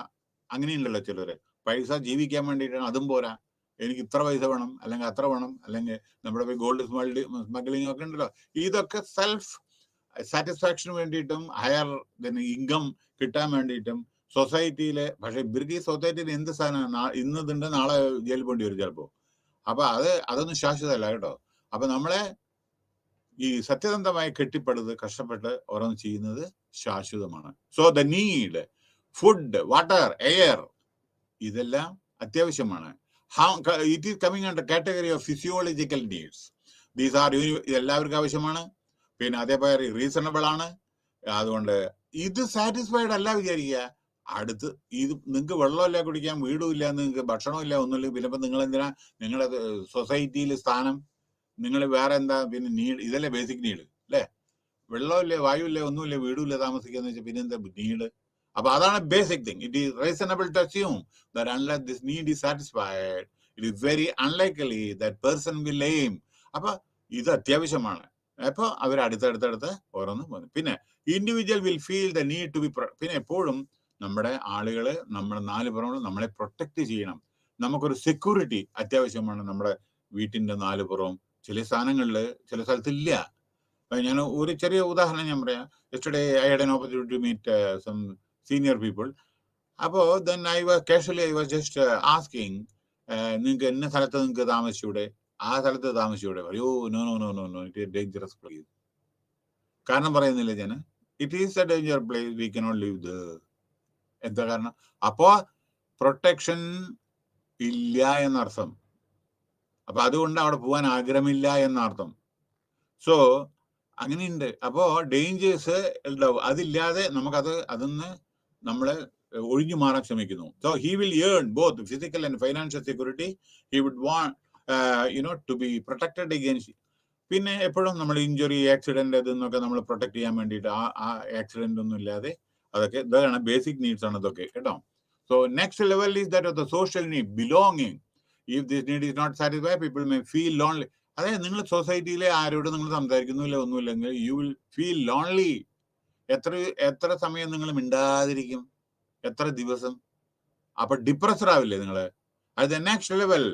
അങ്ങനെയുണ്ടല്ലോ ചിലര്. പൈസ ജീവിക്കാൻ വേണ്ടിയിട്ടാണ്, അതും പോരാ, എനിക്ക് ഇത്ര പൈസ വേണം അല്ലെങ്കിൽ അത്ര വേണം, അല്ലെങ്കിൽ നമ്മുടെ ഗോൾഡ് സ്മഗ്ലിംഗ് ഒക്കെ ഉണ്ടല്ലോ. ഇതൊക്കെ സെൽഫ് സാറ്റിസ്ഫാക്ഷന് വേണ്ടിയിട്ടും ഹയർ ഇൻകം കിട്ടാൻ വേണ്ടിയിട്ടും സൊസൈറ്റിയിലെ. പക്ഷെ ഇവർക്ക് ഈ സൊസൈറ്റിയിൽ എന്ത് സാധനമാണ്, ഇന്നതുണ്ട് നാളെ ജയിലിൽ പോണ്ടി വരും ചിലപ്പോ. അപ്പൊ അതൊന്നും ശാശ്വതമല്ല കേട്ടോ. അപ്പൊ നമ്മളെ ഈ സത്യസന്ധമായി കെട്ടിപ്പടുത്ത് കഷ്ടപ്പെട്ട് ഓരോന്ന് ചെയ്യുന്നത് ശാശ്വതമാണ്. So the need food, water, air, ഇതെല്ലാം അത്യാവശ്യമാണ്. It is coming under category of physiological needs. These are എല്ലാവർക്കും ആവശ്യമാണ്. പിന്നെ അതേപോലെ റീസണബിൾ ആണ്. അതുകൊണ്ട് ഇത് സാറ്റിസ്ഫൈഡ് അല്ല വിചാരിക്കുക. അടുത്ത് ഇത് നിങ്ങൾക്ക് വെള്ളമില്ല കുടിക്കാൻ, വീടും ഇല്ല, നിങ്ങൾക്ക് ഭക്ഷണമില്ല, ഒന്നുമില്ല, പിന്നെ നിങ്ങൾ എന്തിനാ നിങ്ങളുടെ സൊസൈറ്റിയിൽ സ്ഥാനം? നിങ്ങൾ വേറെ എന്താ പിന്നെ നീഡ്? ഇതല്ലേ ബേസിക് നീഡ് അല്ലേ? വെള്ളമില്ലേ, വായുവില്ലേ, ഒന്നുമില്ല, വീടുമില്ല, താമസിക്കാന്ന് വെച്ചാൽ പിന്നെ എന്താ നീഡ്? അപ്പൊ അതാണ് basic thing. It is reasonable to assume that unless this need is satisfied, it is very unlikely that person will aim. അപ്പൊ ഇത് അത്യാവശ്യമാണ്. അപ്പൊ അവർ അടുത്തടുത്തടുത്ത് ഓരോന്നും വന്നു. പിന്നെ individual will feel the need to be. പിന്നെ എപ്പോഴും നമ്മുടെ ആളുകള്, നമ്മുടെ 4 പുറവും നമ്മളെ പ്രൊട്ടക്ട് ചെയ്യണം. നമുക്കൊരു സെക്യൂരിറ്റി അത്യാവശ്യമാണ്. നമ്മുടെ വീട്ടിന്റെ 4 പുറവും ചില സ്ഥാനങ്ങളില് ചില സ്ഥലത്തില്ല. ഞാൻ ഒരു ചെറിയ ഉദാഹരണം ഞാൻ പറയാം. Yesterday I had an opportunity to meet some senior people. അപ്പോൾ then I was just asking, നിങ്ങൾക്ക് എന്ന സ്ഥലത്ത് നിങ്ങൾക്ക് താമസിച്ചൂടെ, ആ സ്ഥലത്ത് താമസിച്ചൂടെ? അയ്യോ no no no no no it is dangerous place. കാരണം പറയുന്നില്ല ഞാൻ, it is a danger place, we cannot live there. എന്താ കാരണം? അപ്പോ പ്രൊട്ടക്ഷൻ ഇല്ല എന്നർത്ഥം. അപ്പൊ അതുകൊണ്ട് അവിടെ പോകാൻ ആഗ്രഹമില്ല എന്നർത്ഥം. സോ അങ്ങനെയുണ്ട്. അപ്പോ ഡേഞ്ചേഴ്സ് ഉണ്ടാവും. അതില്ലാതെ നമുക്കത് അതിന്ന് നമ്മളെ ഒഴിഞ്ഞു മാറാൻ ശ്രമിക്കുന്നു. So he will earn both physical and financial security. He would want to be protected against. പിന്നെ എപ്പോഴും നമ്മൾ ഇഞ്ചുറി, ആക്സിഡന്റ്, ഇതെന്നൊക്കെ നമ്മൾ പ്രൊട്ടക്ട് ചെയ്യാൻ വേണ്ടിയിട്ട് ആ ആക്സിഡന്റ് ഒന്നും ഇല്ലാതെ, അതൊക്കെ ഇതാണ് ബേസിക് നീഡ്സ് ആണ് ഇതൊക്കെ കേട്ടോ. So next level is that of the social need, belonging. If this need is not satisfied, people may feel lonely. അതായത് നിങ്ങൾ സൊസൈറ്റിയിലെ ആരോട് നിങ്ങൾ സംസാരിക്കുന്നില്ല, ഒന്നുമില്ലെങ്കിൽ യു വിൽ ഫീൽ ലോൺലി. എത്ര സമയം നിങ്ങൾ മിണ്ടാതിരിക്കും? എത്ര ദിവസം? അപ്പൊ ഡിപ്രസ്ഡ് ആവില്ലേ നിങ്ങള്? അത് നെക്സ്റ്റ് ലെവൽ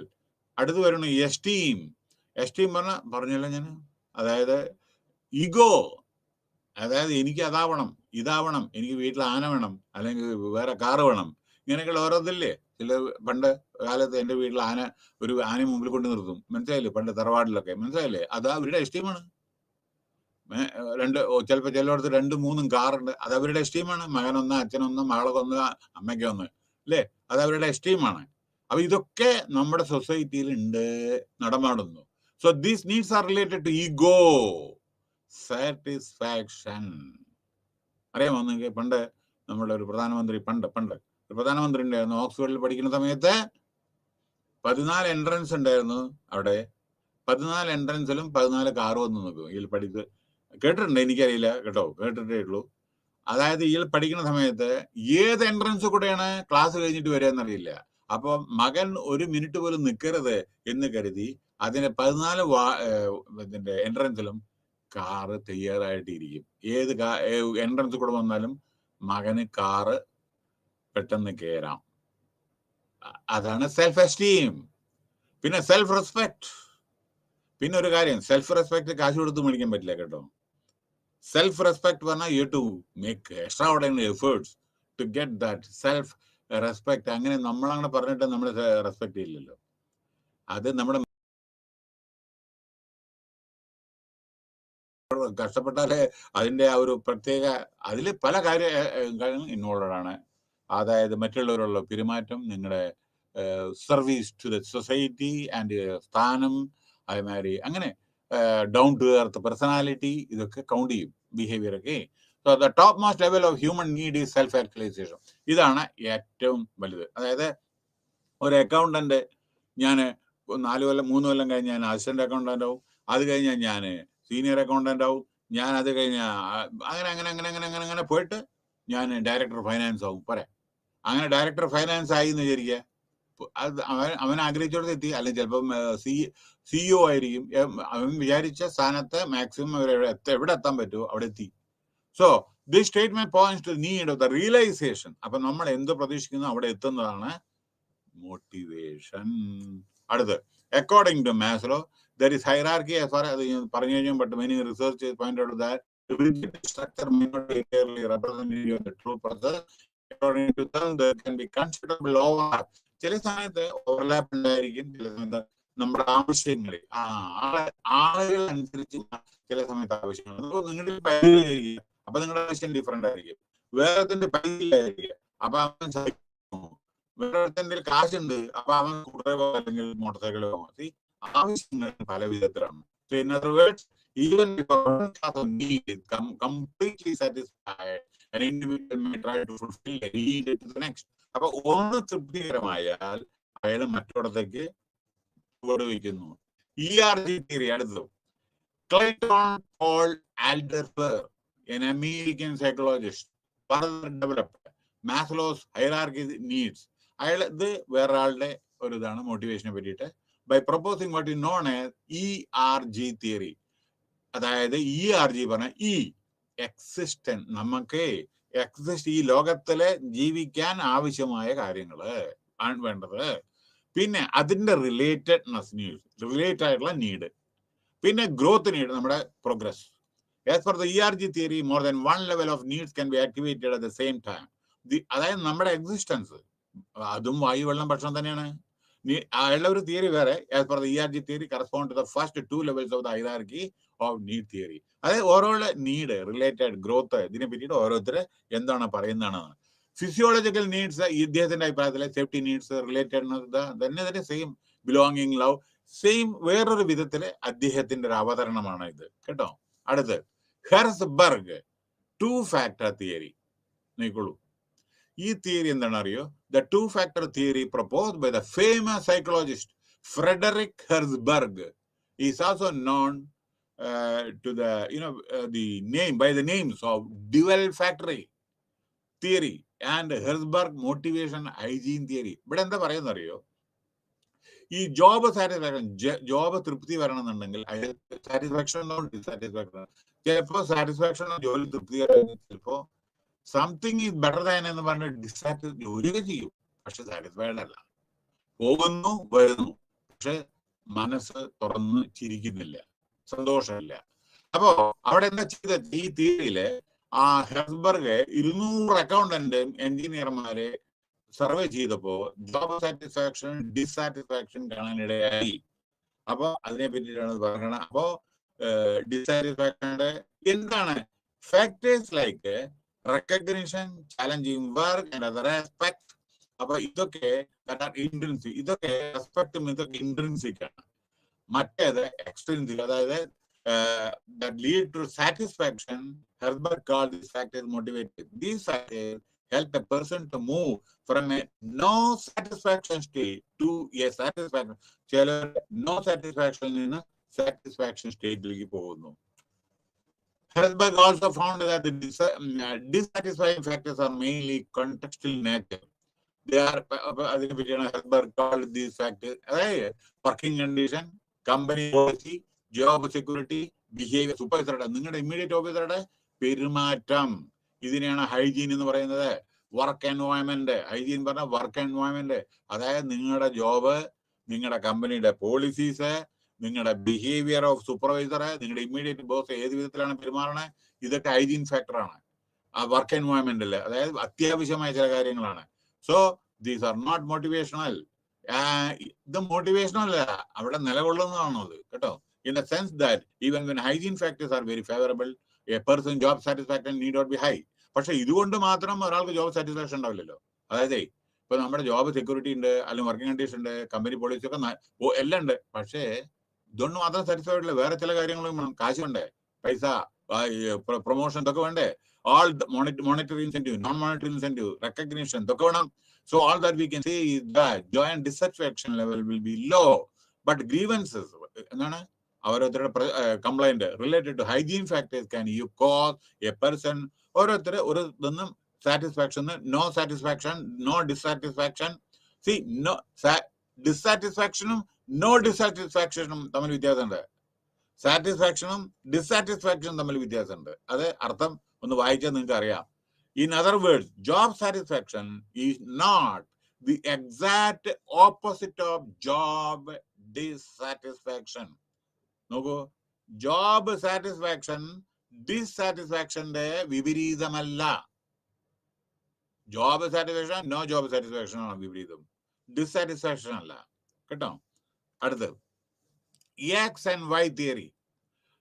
അടുത്ത് വരണം എസ്റ്റീം. എസ്റ്റീം പറഞ്ഞല്ലോ ഞാൻ. അതായത് ഈഗോ. അതായത് എനിക്ക് അതാവണം, ഇതാവണം, എനിക്ക് വീട്ടിൽ ആന വേണം, അല്ലെങ്കിൽ വേറെ കാറ് വേണം, ഇങ്ങനെയൊക്കെയുള്ള ഓരോന്നില്ലേ. ചില പണ്ട് കാലത്ത് എൻ്റെ വീട്ടിൽ ഒരു ആനയെ മുമ്പിൽ കൊണ്ട് നിർത്തും, മനസ്സിലായില്ലേ? പണ്ട് തറവാടിലൊക്കെ, മനസ്സിലായില്ലേ? അത് അവരുടെ എസ്റ്റീമാണ്. ചിലപ്പോൾ ചിലയിടത്ത് 2-3 കാറുണ്ട്, അത് അവരുടെ എസ്റ്റീമാണ്. മകനൊന്ന്, അച്ഛനൊന്ന്, മകളൊന്ന്, അമ്മയ്ക്കൊന്ന്, അല്ലേ? അത് അവരുടെ എസ്റ്റീമാണ്. അപ്പൊ ഇതൊക്കെ നമ്മുടെ സൊസൈറ്റിയിൽ ഉണ്ട്, നടമാടുന്നു. So these needs are related to ego, satisfaction. അറിയാമോ നിങ്ങൾക്ക്? പണ്ട് നമ്മുടെ ഒരു പ്രധാനമന്ത്രി ഒരു പ്രധാനമന്ത്രി ഉണ്ടായിരുന്നു. ഓക്സ്ഫോർഡിൽ പഠിക്കുന്ന സമയത്ത് 14 എൻട്രൻസ് ഉണ്ടായിരുന്നു അവിടെ. 14 എൻട്രൻസിലും 14 കാറ് വന്നു നോക്കും. ഇതിൽ പഠിച്ച് കേട്ടിട്ടുണ്ട്, എനിക്കറിയില്ല കേട്ടോ, കേട്ടിട്ടേ ഉള്ളൂ. അതായത് ഇയാൾ പഠിക്കുന്ന സമയത്ത് ഏത് എൻട്രൻസ് കൂടെയാണ് ക്ലാസ് കഴിഞ്ഞിട്ട് വരിക എന്നറിയില്ല. അപ്പൊ മകൻ 1 മിനിറ്റ് പോലും നിൽക്കരുത് എന്ന് കരുതി അതിന് 14 എൻട്രൻസിലും കാറ് തയ്യാറായിട്ടിരിക്കും. ഏത് എൻട്രൻസ് കൂടെ വന്നാലും മകന് കാറ് പെട്ടെന്ന് കയറാം. അതാണ് സെൽഫ് എസ്റ്റീം. പിന്നെ സെൽഫ് റെസ്പെക്ട്. പിന്നെ ഒരു കാര്യം, സെൽഫ് റെസ്പെക്ട് കാശ് കൊടുത്ത് മേടിക്കാൻ പറ്റില്ല കേട്ടോ. സെൽഫ് റെസ്പെക്ട് പറഞ്ഞാൽ you to make extra ordinary efforts to get that self respect. അങ്ങനെ നമ്മളങ്ങനെ പറഞ്ഞിട്ട് നമ്മൾ റെസ്പെക്ട് ചെയ്യില്ലല്ലോ. അത് നമ്മുടെ കഷ്ടപ്പെട്ടാലേ അതിന്റെ ആ ഒരു പ്രത്യേക, അതിൽ പല കാര്യം ഇൻവോൾവ് ആണ്. അതായത് മറ്റുള്ളവരുള്ള പെരുമാറ്റം, നിങ്ങളുടെ service to the society and സ്ഥാനം, അതേമാതിരി അങ്ങനെ ഡൗൺ ടു എർത്ത് പേഴ്സണാലിറ്റി, ഇതൊക്കെ കൗണ്ട് ചെയ്യും, ബിഹേവിയർ ഒക്കെ. So the top most level of human need is self actualization. ഇതാണ് ഏറ്റവും വലുത്. അതായത് ഒരു അക്കൗണ്ടന്റ് ഞാൻ 4 കൊല്ലം 3 കൊല്ലം കഴിഞ്ഞ് ഞാൻ അസിസ്റ്റന്റ് അക്കൗണ്ടന്റ് ആവും, അത് കഴിഞ്ഞാൽ ഞാൻ സീനിയർ അക്കൗണ്ടന്റ് ആവും, ഞാൻ അത് കഴിഞ്ഞ അങ്ങനെ അങ്ങനെ അങ്ങനെ അങ്ങനെ അങ്ങനെ അങ്ങനെ പോയിട്ട് ഞാൻ ഡയറക്ടർ ഫൈനാൻസ് ആവും. പറയാം, അങ്ങനെ ഡയറക്ടർ ഫൈനാൻസ് ആയി എന്ന് വിചാരിക്കുക. അത് അവൻ ആഗ്രഹിച്ചോടത്ത് എത്തി, അല്ലെങ്കിൽ ചിലപ്പം CEO ആയിരിക്കും. അവൻ വിചാരിച്ച സ്ഥാനത്ത് മാക്സിമം എവിടെ എത്താൻ പറ്റുമോ അവിടെ എത്തി. So this statement points to need of the realization. അപ്പൊ നമ്മൾ എന്ത് പ്രതീക്ഷിക്കുന്നു അവിടെ എത്തുന്നതാണ് മോട്ടിവേഷൻ. അടുത്ത്, according to Maslow there is hierarchy as far as പറഞ്ഞു കഴിഞ്ഞു, but many researchers point out that rigid structure may not be clearly representative of the true process. According to them, there can be considerable overlap. ചില സമയത്ത് overlap ഉണ്ടായിരിക്കും, ചില സമയത്ത് നമ്മുടെ ആവശ്യങ്ങളിൽ ആളുകൾ അനുസരിച്ച് ചില സമയത്ത് ആവശ്യങ്ങൾ. നിങ്ങളുടെ പരിധിയിലായിരിക്കും, അപ്പൊ നിങ്ങളുടെ ആവശ്യം ഡിഫറെന്റ് ആയിരിക്കും. വേറെത്തിന്റെ പരിധിയിലായിരിക്കും, അപ്പൊ അവൻ വേറെ കാശുണ്ട്, അപ്പൊ അവൻ കൂടുതലോ അല്ലെങ്കിൽ മോട്ടോർ സൈക്കിളോ വാങ്ങി. ആവശ്യങ്ങൾ പല വിധത്തിലാണ്. So in other words, even if one class of need is completely satisfied, an individual may try to fulfill a need to the next. അപ്പൊ ഒന്ന് തൃപ്തികരമായാൽ അയാൾ മറ്റൊടത്തേക്ക് വയ്ക്കുന്നു. ERG theory. അടുത്തത്, Clayton Paul Alderfer, an American psychologist, further developed Maslow's hierarchy needs. അയാൾ ഇത് വേറൊരാളുടെ ഒരു ഇതാണ് മോട്ടിവേഷനെ പറ്റിയിട്ട്, by proposing what is known as ERG theory. അതായത് ERG പറഞ്ഞ എക്സിസ്റ്റൻ, നമുക്ക് എക്സിസ്റ്റ്, ഈ ലോകത്തിലെ ജീവിക്കാൻ ആവശ്യമായ കാര്യങ്ങൾ ആണ് വേണ്ടത്. പിന്നെ അതിന്റെ റിലേറ്റഡ്നെസ് നീഡ്, റിലേറ്റഡ് ആയിട്ടുള്ള നീഡ്, പിന്നെ ഗ്രോത്ത് നീഡ്, നമ്മുടെ progress. As per the ERG theory, more than one level of needs can be activated at the same time. അതായത് നമ്മുടെ എക്സിസ്റ്റൻസ്, അതും വായു വെള്ളം ഭക്ഷണം തന്നെയാണ്. അയാളുടെ ഒരു തിയറി വേറെ. As per the ERG theory, correspond to the first 2 levels of the hierarchy of need theory. അതായത് ഓരോ നീഡ്, റിലേറ്റഡ്, ഗ്രോത്ത്, ഇതിനെ പറ്റിയിട്ട് ഓരോരുത്തർ എന്താണ് പറയുന്നതാണ്. ഫിസിയോളജിക്കൽ നീഡ്സ് ഇദ്ദേഹത്തിന്റെ അഭിപ്രായത്തിലെ സേഫ്റ്റി നീഡ്സ്, റിലേറ്റഡ് തന്നെ സെയിം, ബിലോങ്ങിങ്, ലവ്, സെയിം, വേറൊരു വിധത്തില് അദ്ദേഹത്തിന്റെ ഒരു അവതരണമാണ് ഇത്, കേട്ടോ. അടുത്ത്, ഹെർസ്ബർഗ് 2-factor തിയറി. നോക്കോളൂ, ഈ തിയറി എന്താണ് അറിയോ? The 2-factor theory proposed by the famous psychologist Frederick Herzberg is also known to the by the names of dual factory theory and Herzberg motivation hygiene theory. ഇവിടെ എന്താ പറയുന്നത് അറിയോ? ഈ ജോബ് സാറ്റിസ്ഫാക്ഷൻ, ജോബ് തൃപ്തി വരണമെന്നുണ്ടെങ്കിൽ satisfaction, dissatisfaction. ചിലപ്പോ satisfaction, ജോലി തൃപ്തി, ചിലപ്പോ സംതിങ് ഈസ് ബെറ്റർ ദാൻ എന്ന് പറഞ്ഞ് ഡിസാറ്റിസ്ഫൈഡ് ജോലിയൊക്കെ ചെയ്യും, പക്ഷെ സാറ്റിസ്ഫൈഡ് അല്ല. പോകുന്നു വരുന്നു, പക്ഷെ മനസ്സ് തുറന്ന് ചിരിക്കുന്നില്ല, സന്തോഷമില്ല. അപ്പോ അവിടെ എന്താ ചെയ്തത്? ഈ തിയറിയില് ഹെർസ്ബർഗ് 200 അക്കൗണ്ടന്റ് എഞ്ചിനീയർമാരെ സർവേ ചെയ്തപ്പോ ജോബ് സാറ്റിസ്ഫാക്ഷൻ, ഡിസാറ്റിസ്ഫാക്ഷൻ കാണാനിടയായി. അപ്പൊ അതിനെ പറ്റിയിട്ടാണ് പറയണത്. അപ്പോ ഡിസാറ്റിസ്ഫാക്ഷന്റെ എന്താണ് factors like recognition, challenging work and other aspects. അപ്പൊ ഇതൊക്കെ ഇൻട്രിൻസിക്, ഇതൊക്കെ റെസ്പെക്റ്റും ഇതൊക്കെ ഇൻട്രിൻസിക് ആണ്. മറ്റേത് എക്സ്ട്രിൻസിക്, അതായത് that lead to satisfaction. Herbert called these factors motivated. These factors help a person to move from a no satisfaction state to a satisfaction. ചില no satisfaction നിന്ന് satisfaction സ്റ്റേറ്റിലേക്ക് പോകുന്നു. Herzberg also found that the dissatisfying factors are mainly contextual in nature. They are, Herzberg called these factors working condition, company policy, job security, behavior, supervisor, നിങ്ങളുടെ immediate ഓഫീസറുടെ പെരുമാറ്റം. ഇതിനെയാണ് hygiene എന്ന് പറയുന്നത്. Work environment, hygiene പറഞ്ഞ work environment, അതായത് നിങ്ങളുടെ job, നിങ്ങളുടെ കമ്പനിയുടെ പോളിസീസ്, നിങ്ങളുടെ ബിഹേവിയർ ഓഫ് സൂപ്പർവൈസർ, നിങ്ങളുടെ ഇമ്മീഡിയറ്റ് ബോസ് ഏത് വിധത്തിലാണ് പെരുമാറണേ, ഇതൊക്കെ ഹൈജീൻ ഫാക്ടറാണ് ആ വർക്ക് എൻവയോൺമെന്റിൽ. അതായത് അത്യാവശ്യമായ ചില കാര്യങ്ങളാണ്. So these are not motivational. ഇത് മോട്ടിവേഷണൽ അല്ല, അവിടെ നിലകൊള്ളുന്നതാണോ അത്, കേട്ടോ. In the sense that even when hygiene factors are very favourable, a person job satisfaction need not be high. പക്ഷെ ഇതുകൊണ്ട് മാത്രം ഒരാൾക്ക് ജോബ് സാറ്റിസ്ഫാക്ഷൻ ഉണ്ടാവില്ലല്ലോ. അതായത് ഇപ്പൊ നമ്മുടെ ജോബ് സെക്യൂരിറ്റി ഉണ്ട്, അല്ലെങ്കിൽ വർക്കിംഗ് കണ്ടീഷൻ ഉണ്ട്, കമ്പനി പോളിസി ഒക്കെ എല്ലാം ഉണ്ട്. പക്ഷേ ഇതൊന്നും മാത്രം സാറ്റിസ്ഫൈഡ് അല്ല, വേറെ ചില കാര്യങ്ങളും വേണം. കാശ് വേണ്ടേ, പൈസ, പ്രൊമോഷൻ ഇതൊക്കെ വേണ്ടേ. all the monetary incentive, non-monetary incentive, recognition. So all that we can say is that joy and dissatisfaction level will be low. But grievances, complaint related to hygiene factors can you cause a person or satisfaction, no satisfaction, no dissatisfaction. See, dissatisfaction, no dissatisfaction തമ്മിൽ വ്യത്യാസമുണ്ട്. സാറ്റിസ്ഫാക്ഷനും ഡിസാറ്റിസ്ഫാക്ഷനും തമ്മിൽ വ്യത്യാസമുണ്ട്. അത് അർത്ഥം ഒന്ന് വായിച്ചാൽ നിങ്ങൾക്ക് അറിയാം. In other words, job satisfaction is not the exact opposite of job dissatisfaction. നോക്കൂ, ജോബ് സാറ്റിസ്ഫാക്ഷൻ ഡിസാറ്റിസ്ഫാക്ഷന്റെ വിപരീതമല്ല. Job satisfaction no job satisfaction ആണ് വിപരീതം, ഡിസാറ്റിസ്ഫാക്ഷൻ അല്ല കേട്ടോ. അടുത്ത് X and Y theory.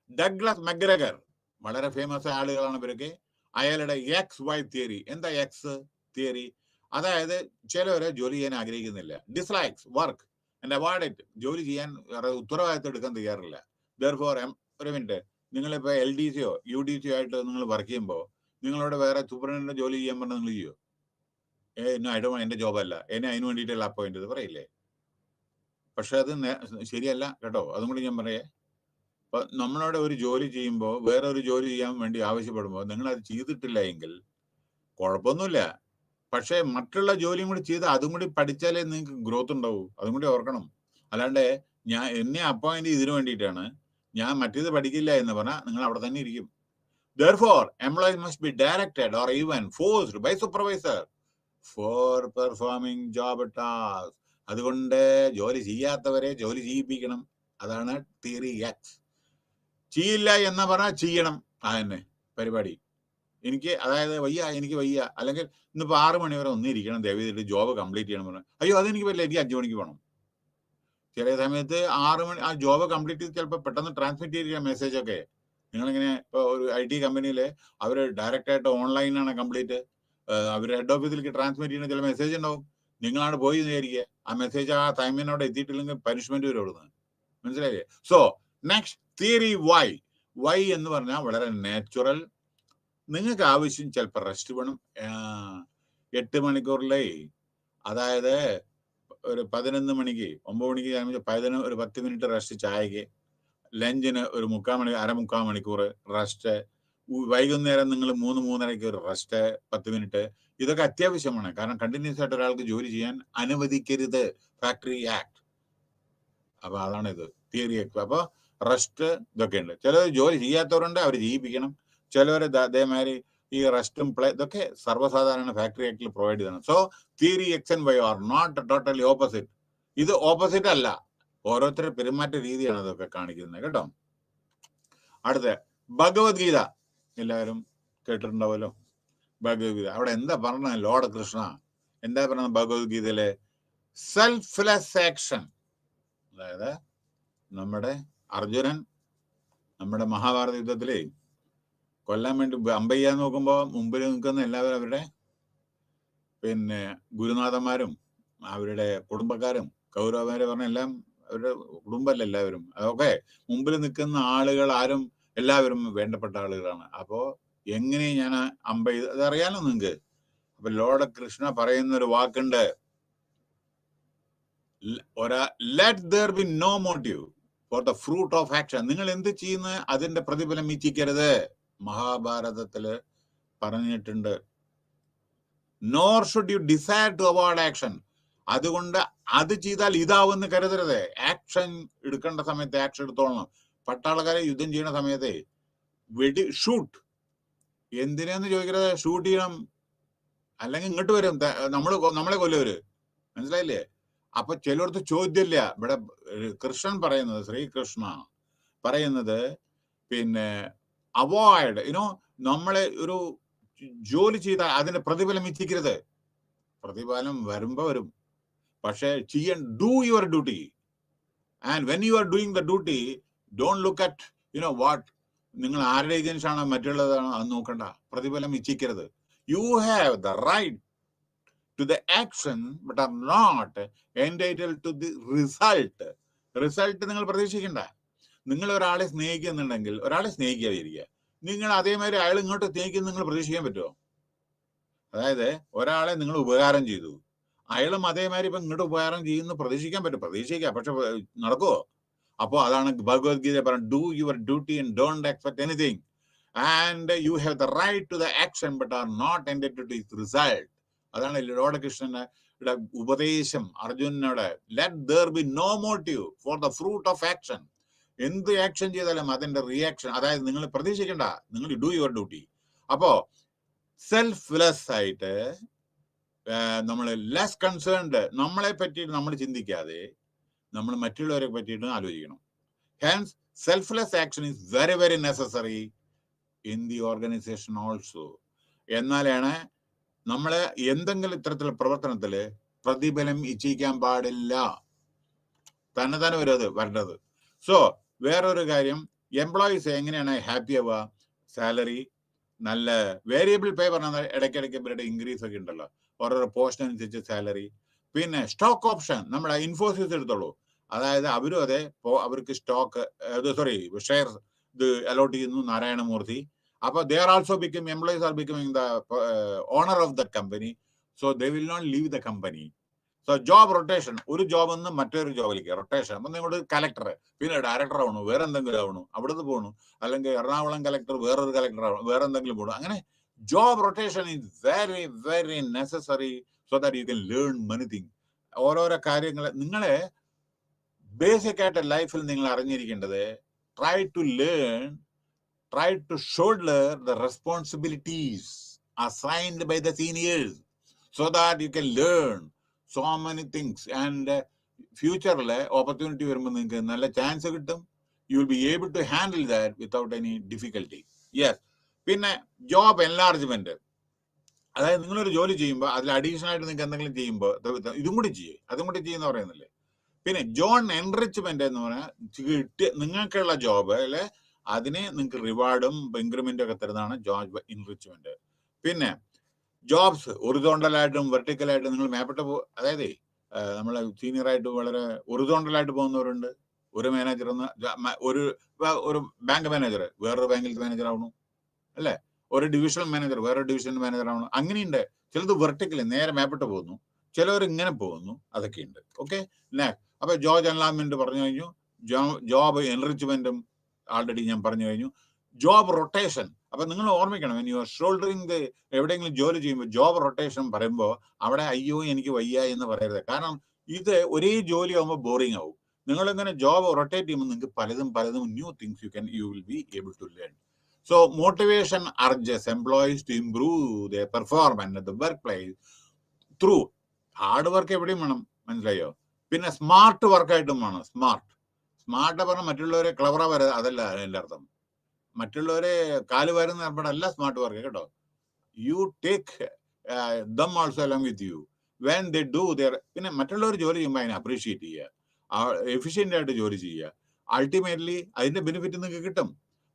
Douglas McGregor, വളരെ ഫേമസ് ആളുകളാണ് ഇവരൊക്കെ. അയാളുടെ എക്സ് വൈ തിയറി. എന്താ എക്സ് തിയറി? അതായത് ചിലവരെ ജോലി ചെയ്യാൻ ആഗ്രഹിക്കുന്നില്ല, dislikes work and avoid it. ജോലി ചെയ്യാൻ ഉത്തരവാദിത്തം എടുക്കാൻ തയ്യാറില്ല. ദെർഫോർ, ഒരു മിനിറ്റ്, നിങ്ങളിപ്പോൾ LDCയോ UDCയോ ആയിട്ട് നിങ്ങൾ വർക്ക് ചെയ്യുമ്പോൾ നിങ്ങളോട് വേറെ സൂപ്രണ്ടിന്റെ ജോലി ചെയ്യാൻ പറഞ്ഞാൽ നിങ്ങൾ ചെയ്യോ? എന്റെ ജോബല്ല, എന്നെ അതിന് വേണ്ടിയിട്ടല്ല അപ്പോയിന്റ് ചെയ്ത് പറയില്ലേ? പക്ഷെ അത് ശരിയല്ല കേട്ടോ. അതും കൂടി ഞാൻ പറയേ. അപ്പൊ നമ്മളവിടെ ഒരു ജോലി ചെയ്യുമ്പോൾ വേറെ ഒരു ജോലി ചെയ്യാൻ വേണ്ടി ആവശ്യപ്പെടുമ്പോൾ നിങ്ങൾ അത് ചെയ്തിട്ടില്ല എങ്കിൽ കുഴപ്പമൊന്നുമില്ല. പക്ഷെ മറ്റുള്ള ജോലിയും കൂടി ചെയ്ത് അതും കൂടി പഠിച്ചാലേ നിങ്ങൾക്ക് ഗ്രോത്ത് ഉണ്ടാവൂ. അതും കൂടി ഓർക്കണം. അല്ലാണ്ട് എന്നെ അപ്പോയിന്റ് ഇതിനു വേണ്ടിയിട്ടാണ്, ഞാൻ മറ്റേത് പഠിക്കില്ല എന്ന് പറഞ്ഞാൽ നിങ്ങൾ അവിടെ തന്നെ ഇരിക്കും. Therefore, employees must be directed or even forced by supervisor for performing job tasks. അതുകൊണ്ട് ജോലി ചെയ്യാത്തവരെ ജോലി ചെയ്യിപ്പിക്കണം. അതാണ് തിയറി എക്സ്. ചെയ്യില്ല എന്ന് പറഞ്ഞാൽ ചെയ്യണം. അതന്നെ പരിപാടി. എനിക്ക് വയ്യ, അല്ലെങ്കിൽ ഇന്നിപ്പോൾ 6 മണി വരെ ഒന്നിരിക്കണം, ദയവേദിട്ട് ജോബ് കംപ്ലീറ്റ് ചെയ്യണം പറഞ്ഞാൽ, അയ്യോ അതെനിക്ക് പറ്റില്ല, എനിക്ക് 5 മണിക്ക് വേണം. ചില സമയത്ത് 6 മണി ആ ജോബ് കംപ്ലീറ്റ് ചെയ്ത് ചിലപ്പോൾ പെട്ടെന്ന് ട്രാൻസ്മിറ്റ് ചെയ്തിരിക്കുക മെസ്സേജ് ഒക്കെ. നിങ്ങളിങ്ങനെ ഇപ്പോൾ ഒരു IT കമ്പനിയിൽ അവർ ഡയറക്റ്റായിട്ട് ഓൺലൈനാണ് കംപ്ലീറ്റ്, അവർ ഹെഡ് ഓഫീസിലേക്ക് ട്രാൻസ്മിറ്റ് ചെയ്യുന്ന ചില മെസ്സേജ് ഉണ്ടാവും. നിങ്ങളാണ് പോയി വിചാരിക്കുക, ആ മെസ്സേജ് ആ ടൈമിനോട് എത്തിയിട്ടില്ലെങ്കിൽ പനിഷ്മെന്റ് വരും അവിടുന്ന്. മനസ്സിലായില്ലേ? സോ നെക്സ്റ്റ് തിയറി വൈ എന്ന് പറഞ്ഞാൽ വളരെ നാച്ചുറൽ. നിങ്ങൾക്ക് ആവശ്യം ചിലപ്പോൾ റെസ്റ്റ് വേണം. 8 മണിക്കൂറിലേ, അതായത് ഒരു 11 മണിക്ക് 9 മണിക്ക് ഒരു 10 മിനിറ്റ് റെസ്റ്റ് ചായക്ക്, ലഞ്ചിന് ഒരു അരമുക്കാൽ മണിക്കൂർ റെസ്റ്റ്, വൈകുന്നേരം നിങ്ങൾ 3-3:30 ഒരു റെസ്റ്റ് 10 മിനിറ്റ്. ഇതൊക്കെ അത്യാവശ്യമാണ്. കാരണം കണ്ടിന്യൂസ് ആയിട്ട് ഒരാൾക്ക് ജോലി ചെയ്യാൻ അനുവദിക്കരുത്, ഫാക്ടറി ആക്ട്. അപ്പൊ അതാണ് ഇത് തിയറി എക്സ്. അപ്പൊ റെസ്റ്റ് ഇതൊക്കെ ഉണ്ട്. ചിലർ ജോലി ചെയ്യാത്തവരുണ്ട്, അവർ ചെയ്യിപ്പിക്കണം. ചിലവർ അതേമാതിരി ഈ റെസ്റ്റും പ്ലേ ഇതൊക്കെ സർവ്വസാധാരണ ഫാക്ടറി ആക്ടിൽ പ്രൊവൈഡ് ചെയ്യണം. So theory X and Y are not totally opposite. ഇത് ഓപ്പോസിറ്റ് അല്ല, ഓരോരുത്തരുടെ പെരുമാറ്റ രീതിയാണ് ഇതൊക്കെ കാണിക്കുന്നത് കേട്ടോ. അടുത്ത ഭഗവത്ഗീത എല്ലാവരും കേട്ടിട്ടുണ്ടാവുമല്ലോ. ഭഗവത്ഗീത അവിടെ എന്താ പറഞ്ഞ ലോർഡ് കൃഷ്ണ എന്താ പറഞ്ഞ ഭഗവത്ഗീതയിലെ? Selfless action. അതായത് നമ്മുടെ അർജുനൻ നമ്മുടെ മഹാഭാരത യുദ്ധത്തിലെ കൊല്ലാൻ വേണ്ടി അമ്പയ്യാൻ നോക്കുമ്പോൾ മുമ്പിൽ നിൽക്കുന്ന എല്ലാവരും അവരുടെ ഗുരുനാഥന്മാരും അവരുടെ കുടുംബക്കാരും കൗരവന്മാരെ പറഞ്ഞ എല്ലാം അവരുടെ കുടുംബമല്ല എല്ലാവരും. അതൊക്കെ മുമ്പിൽ നിൽക്കുന്ന ആളുകൾ ആരും എല്ലാവരും വേണ്ടപ്പെട്ട ആളുകളാണ്. അപ്പോ എങ്ങനെ ഞാൻ അതറിയാലോ നിങ്ങൾക്ക്. അപ്പൊ ലോർഡ് കൃഷ്ണ പറയുന്ന ഒരു വാക്കുണ്ട്, let there be no motive for the fruit of action. നിങ്ങൾ എന്ത് ചെയ്യുന്ന അതിന്റെ പ്രതിഫലം ഇച്ഛിക്കരുത്. മഹാഭാരതത്തില് പറഞ്ഞിട്ടുണ്ട്. Nor should you desire to avoid action. അതുകൊണ്ട് അത് ചെയ്താൽ ഇതാവെന്ന് കരുതരുത്. ആക്ഷൻ എടുക്കേണ്ട സമയത്ത് ആക്ഷൻ എടുത്തോളണം. പട്ടാളക്കാരെ യുദ്ധം ചെയ്യുന്ന സമയത്തെ ഷൂട്ട് എന്തിനാന്ന് ചോദിക്കരുത്, ഷൂട്ട് ചെയ്യണം, അല്ലെങ്കിൽ ഇങ്ങോട്ട് വരും നമ്മളെ കൊല്ലവര്. മനസ്സിലായില്ലേ? അപ്പൊ ചിലർക്ക് ചോദ്യമില്ല. ഇവിടെ കൃഷ്ണൻ പറയുന്നത്, ശ്രീകൃഷ്ണ പറയുന്നത് അവോയ്ഡ് നമ്മളെ ഒരു ജോലി ചെയ്താൽ അതിന്റെ പ്രതിഫലം ഇച്ഛിക്കരുത്. പ്രതിഫലം വരുമ്പോ വരും, പക്ഷെ ചെയ്യാൻ do your duty. And when you are doing the duty don't look at what നിങ്ങൾ ആരുടെ ഏജൻസ് ആണോ മറ്റുള്ളതാണോ അത് നോക്കണ്ട. പ്രതിഫലം ഇച്ഛിക്കരുത്. You have the right to the action but are not entitled to the result. Result നിങ്ങൾ പ്രതീക്ഷിക്കണ്ട. നിങ്ങൾ ഒരാളെ സ്നേഹിക്കുന്നുണ്ടെങ്കിൽ ഒരാളെ സ്നേഹിക്കാതിരിക്കുക. നിങ്ങൾ അതേമാതിരി അയാൾ ഇങ്ങോട്ട് തേക്കും നിങ്ങൾ പ്രതീക്ഷിക്കാൻ പറ്റുമോ? അതായത് ഒരാളെ നിങ്ങൾ ഉപകാരം ചെയ്തു, അയാളും അതേമാതിരി ഇപ്പൊ ഇങ്ങോട്ട് ഉപകാരം ചെയ്യുന്ന പ്രതീക്ഷിക്കാൻ പറ്റും, പ്രതീക്ഷിക്കാം, പക്ഷെ നടക്കുമോ? അപ്പോൾ അതാണ് ഭഗവത്ഗീത പറയുന്നത്, do your duty and don't expect anything and you have the right to the action but are not entitled to its result. അതാണ് ലോർഡ് കൃഷ്ണന്റെ ഉപദേശം അർജുനനോട്. Let there be no motive for the fruit of action. എന്ത് action ചെയ്താലും അതിന്റെ reaction, അതായത് നിങ്ങൾ പ്രതീക്ഷിക്കണ്ട, നിങ്ങൾ ഡു യുവർ ഡ്യൂട്ടി. അപ്പോ സെൽഫ്ലെസ് ആയിട്ട് നമ്മൾ ലെസ് കൺസേൺഡ്, നമ്മളെ പറ്റിയിട്ട് നമ്മൾ ചിന്തിക്കാതെ നമ്മൾ മറ്റുള്ളവരെ പറ്റിയിട്ട് ആലോചിക്കണം. Hence selfless action is very very necessary in the organisation also. എന്നാലാണ് നമ്മൾ എന്തെങ്കിലും ഇത്തരത്തിലുള്ള പ്രവർത്തനത്തിൽ പ്രതിഫലം ഇച്ഛിക്കാൻ പാടില്ല, തന്നെ വരേണ്ടത്. സോ വേറൊരു കാര്യം, എംപ്ലോയീസ് എങ്ങനെയാണ് ഹാപ്പി ആവുക? സാലറി, നല്ല വേരിയബിൾ പേ പറഞ്ഞാൽ ഇടയ്ക്കിടയ്ക്ക് ഇവരുടെ ഇൻക്രീസ് ഒക്കെ ഉണ്ടല്ലോ, ഓരോരോ പോസ്റ്റ് അനുസരിച്ച് സാലറി. പിന്നെ സ്റ്റോക്ക് ഓപ്ഷൻ, നമ്മുടെ ഇൻഫോസിസ് എടുത്തോളൂ, അതായത് അവരും അതെ അവർക്ക് സ്റ്റോക്ക് ഷെയർ ഇത് അലോട്ട് ചെയ്യുന്നു നാരായണമൂർത്തി. അപ്പൊ they are also become, employees are becoming the owner of the company, so they will not leave the company. So job rotation, ഒരു ജോബിൽ നിന്ന് മറ്റൊരു ജോബിലേക്ക് റൊട്ടേഷൻ. അപ്പൊ നിങ്ങളുടെ കലക്ടർ പിന്നെ ഡയറക്ടർ ആവണു, വേറെ എന്തെങ്കിലും ആവണു, അവിടുന്ന് പോകണു, അല്ലെങ്കിൽ എറണാകുളം കലക്ടർ വേറൊരു കലക്ടർ ആവണം, വേറെ എന്തെങ്കിലും പോകണം. അങ്ങനെ job rotation is very very necessary so that you can learn many thing. ഓരോരോ കാര്യങ്ങൾ നിങ്ങളെ ബേസിക് ആയിട്ട് ലൈഫിൽ നിങ്ങൾ അറിഞ്ഞിരിക്കേണ്ടത്, try to learn, try to shoulder the responsibilities assigned by the seniors so that you can learn so many things and future opportunity വരുമ്പോൾ നിങ്ങൾക്ക് നല്ല ചാൻസ് കിട്ടും. You will be able to handle that without any difficulty. Yes. പിന്നെ job enlargement, അതായത് നിങ്ങളൊരു ജോലി ചെയ്യുമ്പോൾ അതിൽ അഡീഷണൽ ആയിട്ട് നിങ്ങൾക്ക് എന്തെങ്കിലും ചെയ്യുമ്പോൾ ഇതും കൂടി ചെയ്യേ, അതും കൂടി ചെയ്യുന്ന പറയുന്നില്ലേ. പിന്നെ ജോൺ എൻറിച്ച്മെന്റ് എന്ന് പറഞ്ഞാൽ നിങ്ങൾക്കുള്ള ജോബ് അല്ലെ അതിനെ നിങ്ങൾക്ക് റിവാർഡും ഇൻക്രിമെന്റും ഒക്കെ തരുന്നതാണ് ജോബ് എൻറിച്ച്മെന്റ്. പിന്നെ ജോബ്സ് ഒറിസോണ്ടലായിട്ടും വെർട്ടിക്കലായിട്ടും നിങ്ങൾ മേപ്പെട്ട അതായത് നമ്മൾ സീനിയറായിട്ട് വളരെ ഒറിസോണ്ടലായിട്ട് പോകുന്നവരുണ്ട്. ഒരു മാനേജർ ഒരു ബാങ്ക് മാനേജർ വേറൊരു ബാങ്കിലത്തെ മാനേജർ ആവണം അല്ലെ, ഒരു ഡിവിഷണൽ മാനേജർ വേറൊരു ഡിവിഷണൽ മാനേജർ ആവണം. അങ്ങനെയുണ്ട്. ചിലത് വെർട്ടിക്കലി നേരെ മേപ്പെട്ട് പോകുന്നു, ചിലവർ ഇങ്ങനെ പോകുന്നു, അതൊക്കെയുണ്ട്. ഓക്കെ. അപ്പൊ ജോബ് എൻലാർജ്മെന്റ് പറഞ്ഞു കഴിഞ്ഞു, ജോബ് എൻറിച്ച്മെന്റും ആൾറെഡി ഞാൻ പറഞ്ഞു കഴിഞ്ഞു. ജോബ് റൊട്ടേഷൻ, അപ്പൊ നിങ്ങൾ ഓർമ്മിക്കണം, യു ആർ ഷോൾഡറിങ് എവിടെയെങ്കിലും ജോലി ചെയ്യുമ്പോൾ ജോബ് റൊട്ടേഷൻ പറയുമ്പോൾ അവിടെ അയ്യോ എനിക്ക് വയ്യ എന്ന് പറയരുത്. കാരണം ഇത് ഒരേ ജോലി ആകുമ്പോൾ ബോറിംഗ് ആവും. നിങ്ങൾ ഇങ്ങനെ ജോബ് റൊട്ടേറ്റ് ചെയ്യുമ്പോൾ നിങ്ങൾക്ക് പലതും new things you will be able to learn. So motivation urges employees to improve the performance at the work place through hard work എവിടെയും വേണം, മനസ്സിലായോ? പിന്നെ സ്മാർട്ട് വർക്കായിട്ടും വേണം. സ്മാർട്ട് പറഞ്ഞാൽ മറ്റുള്ളവരെ ക്ലവറാ വരെ, അതല്ല അതിൻ്റെ അർത്ഥം. മറ്റുള്ളവരെ കാല് വരുന്ന ഏർപ്പാടല്ല സ്മാർട്ട് വർക്ക് കേട്ടോ. You take them also along with you when they do there. പിന്നെ മറ്റുള്ളവർ ജോലി ചെയ്യുമ്പോൾ അതിനെ അപ്രീഷിയേറ്റ് ചെയ്യുക, എഫിഷ്യൻ്റ് ആയിട്ട് ജോലി ചെയ്യുക. അൾട്ടിമേറ്റ്ലി അതിന്റെ ബെനിഫിറ്റ് നിങ്ങൾക്ക് കിട്ടും.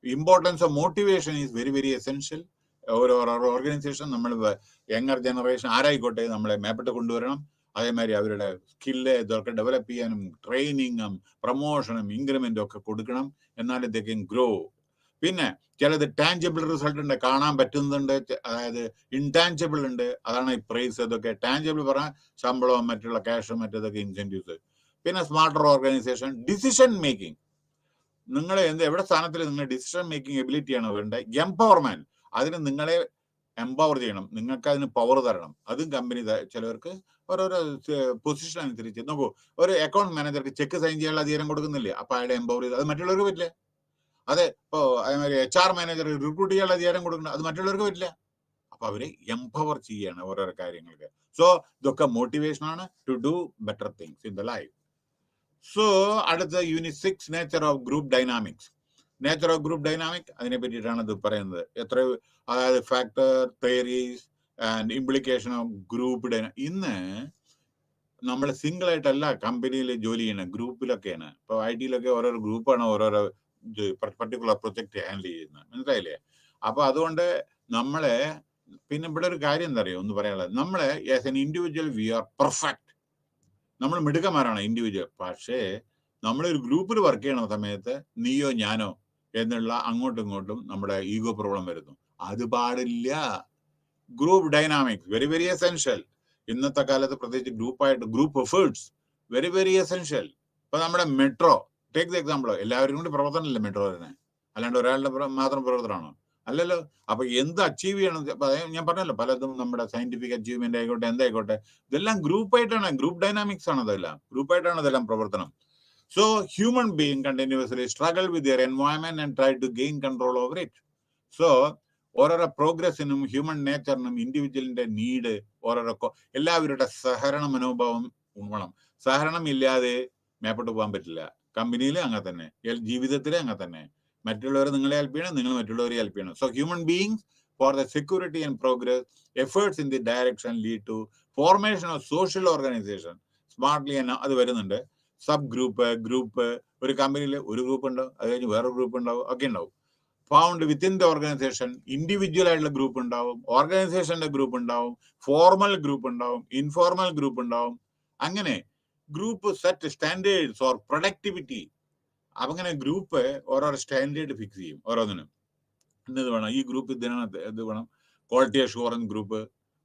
Importance of motivation is very very essential. ഓരോ ഓർഗനൈസേഷൻ നമ്മൾ യങ്ങർ ജനറേഷൻ ആരായിക്കോട്ടെ നമ്മളെ മേപ്പെട്ട് കൊണ്ടുവരണം. അതേമാതിരി അവരുടെ സ്കില്ല് ഇതൊക്കെ ഡെവലപ്പ് ചെയ്യാനും ട്രെയിനിങ്ങും പ്രൊമോഷനും ഇൻക്രിമെന്റും ഒക്കെ കൊടുക്കണം, എന്നാലേ ദേ കൻ ഗ്രോ. പിന്നെ ചിലത് ടാഞ്ചിബിൾ റിസൾട്ട് ഉണ്ട്, കാണാൻ പറ്റുന്നുണ്ട്, അതായത് ഇൻടാഞ്ചിബിൾ ഉണ്ട്, അതാണ് ഈ പ്രൈസ്. ഇതൊക്കെ ടാഞ്ചിബിൾ പറഞ്ഞാൽ ശമ്പളവും മറ്റുള്ള ക്യാഷും മറ്റേതൊക്കെ ഇൻസെന്റീവ്സ്. പിന്നെ സ്മാർട്ടർ ഓർഗനൈസേഷൻ, ഡിസിഷൻ മേക്കിംഗ്. നിങ്ങൾ എവിടെ സ്ഥാനത്തിൽ നിങ്ങൾ ഡിസിഷൻ മേക്കിംഗ് എബിലിറ്റിയാണ് വേണ്ടത്. എംപവർമെന്റ്, അതിന് നിങ്ങളെ എംപവർ ചെയ്യണം, നിങ്ങൾക്ക് അതിന് പവർ തരണം. അതും കമ്പനി ചിലവർക്ക് ഓരോരോ പൊസിഷൻ അനുസരിച്ച്. നോക്കൂ, ഒരു അക്കൗണ്ട് മാനേജർക്ക് ചെക്ക് സൈൻ ചെയ്യാനുള്ള അധികാരം കൊടുക്കുന്നില്ലേ, അപ്പൊ അയാളെ എംപവർ ചെയ്ത് അത് മറ്റുള്ളവർക്ക് പറ്റില്ല. അതെ, ഇപ്പോ അതേമാതിരി HR മാനേജർ റിക്രൂട്ട് ചെയ്യാനുള്ള അധികാരം കൊടുക്കണം, അത് മറ്റുള്ളവർക്ക് പറ്റില്ല. അപ്പൊ അവരെ എംപവർ ചെയ്യാണ് ഓരോരോ കാര്യങ്ങൾക്ക്. സോ ഇതൊക്കെ മോട്ടിവേഷൻ ആണ് to do better things in the life. So അടുത്ത unit 6, nature of group dynamics. Nature of group dynamic, അതിനെ പറ്റിയിട്ടാണ് ഇത് പറയുന്നത്. അതായത് factor, theories and implication of group dynamic. ഇന്ന് നമ്മൾ സിംഗിൾ ആയിട്ടല്ല കമ്പനിയിൽ ജോലി ചെയ്യണം, ഗ്രൂപ്പിലൊക്കെയാണ്. ഇപ്പൊ IT-ലൊക്കെ ഓരോരോ ഗ്രൂപ്പാണ് ഓരോരോ പർട്ടിക്കുലർ പ്രൊജക്ട് ഹാൻഡിൽ ചെയ്യുന്നത്, മനസ്സിലായില്ലേ? അപ്പൊ അതുകൊണ്ട് നമ്മളെ പിന്നെ ഇവിടെ ഒരു കാര്യം എന്താ അറിയോ ഒന്ന് പറയാനുള്ളത്, നമ്മളെ as an individual we are perfect, നമ്മൾ മിടുക്കന്മാരാണ് ഇൻഡിവിജ്വൽ. പക്ഷേ നമ്മളൊരു ഗ്രൂപ്പിൽ വർക്ക് ചെയ്യണ സമയത്ത് നീയോ ഞാനോ എന്നുള്ള അങ്ങോട്ടും ഇങ്ങോട്ടും നമ്മുടെ ഈഗോ പ്രോബ്ലം വരുന്നു. അത് പാടില്ല. Group dynamics very very essential. ഇന്നത്തെ കാലത്ത് പ്രത്യേകിച്ച് group efforts very very essential. ഇപ്പൊ നമ്മുടെ മെട്രോ ടേക്ക് ദ എക്സാമ്പിൾ, എല്ലാവരും കൂടി പ്രവർത്തനമല്ലേ മെട്രോ തന്നെ, അല്ലാണ്ട് ഒരാളുടെ മാത്രം പ്രവർത്തനമാണോ? അല്ലല്ലോ. അപ്പൊ എന്ത് അച്ചീവ് ചെയ്യണം, ഞാൻ പറഞ്ഞല്ലോ പലതും നമ്മുടെ സയന്റിഫിക് അച്ചീവ്മെന്റ് ആയിക്കോട്ടെ എന്തായിക്കോട്ടെ, ഇതെല്ലാം ഗ്രൂപ്പായിട്ടാണ്, ഗ്രൂപ്പ് ഡൈനാമിക്സ് ആണ് ഇതെല്ലാം, ഗ്രൂപ്പായിട്ടാണ് ഇതെല്ലാം പ്രവർത്തനം. So human being continuously struggle with their environment and try to gain control over it. So ഓരോരോ പ്രോഗ്രസിനും ഹ്യൂമൻ നേച്ചറിനും ഇൻഡിവിജ്വലിന്റെ നീഡ് ഓരോരോ എല്ലാവരുടെ സഹകരണ മനോഭാവം വേണം. സഹകരണം ഇല്ലാതെ മേപ്പോട്ട് പോകാൻ പറ്റില്ല. കമ്പനിയിൽ അങ്ങനെ തന്നെ, ജീവിതത്തിലെ അങ്ങനെ തന്നെ. മറ്റുള്ളവരെ നിങ്ങളെ ഹെൽപ്പ് ചെയ്യണം, നിങ്ങൾ മറ്റുള്ളവരെ ഹെൽപ്പ് ചെയ്യണം. So human beings for the security and progress efforts in the direction lead to formation of social organization smartly. അത് വരുന്നുണ്ട്. സബ് ഗ്രൂപ്പ് ഒരു കമ്പനിയിൽ ഒരു ഗ്രൂപ്പ് ഉണ്ടാവും, അത് കഴിഞ്ഞ് വേറൊരു ഗ്രൂപ്പ് ഉണ്ടാവും, ഒക്കെ ഉണ്ടാവും. Found within the organization individual ആയിട്ടുള്ള ഗ്രൂപ്പ് ഉണ്ടാവും, ഓർഗനൈസേഷന്റെ ഗ്രൂപ്പ് ഉണ്ടാവും, ഫോർമൽ ഗ്രൂപ്പ് ഉണ്ടാവും, ഇൻഫോർമൽ ഗ്രൂപ്പ് ഉണ്ടാവും. അങ്ങനെ group set standards or productivity. അങ്ങനെ ഗ്രൂപ്പ് ഓരോ സ്റ്റാൻഡേർഡ് ഫിക്സ് ചെയ്യും ഓരോന്നിനും. ഇന്നത് വേണം, ഈ ഗ്രൂപ്പ് ഇത് വേണം, quality assurance group,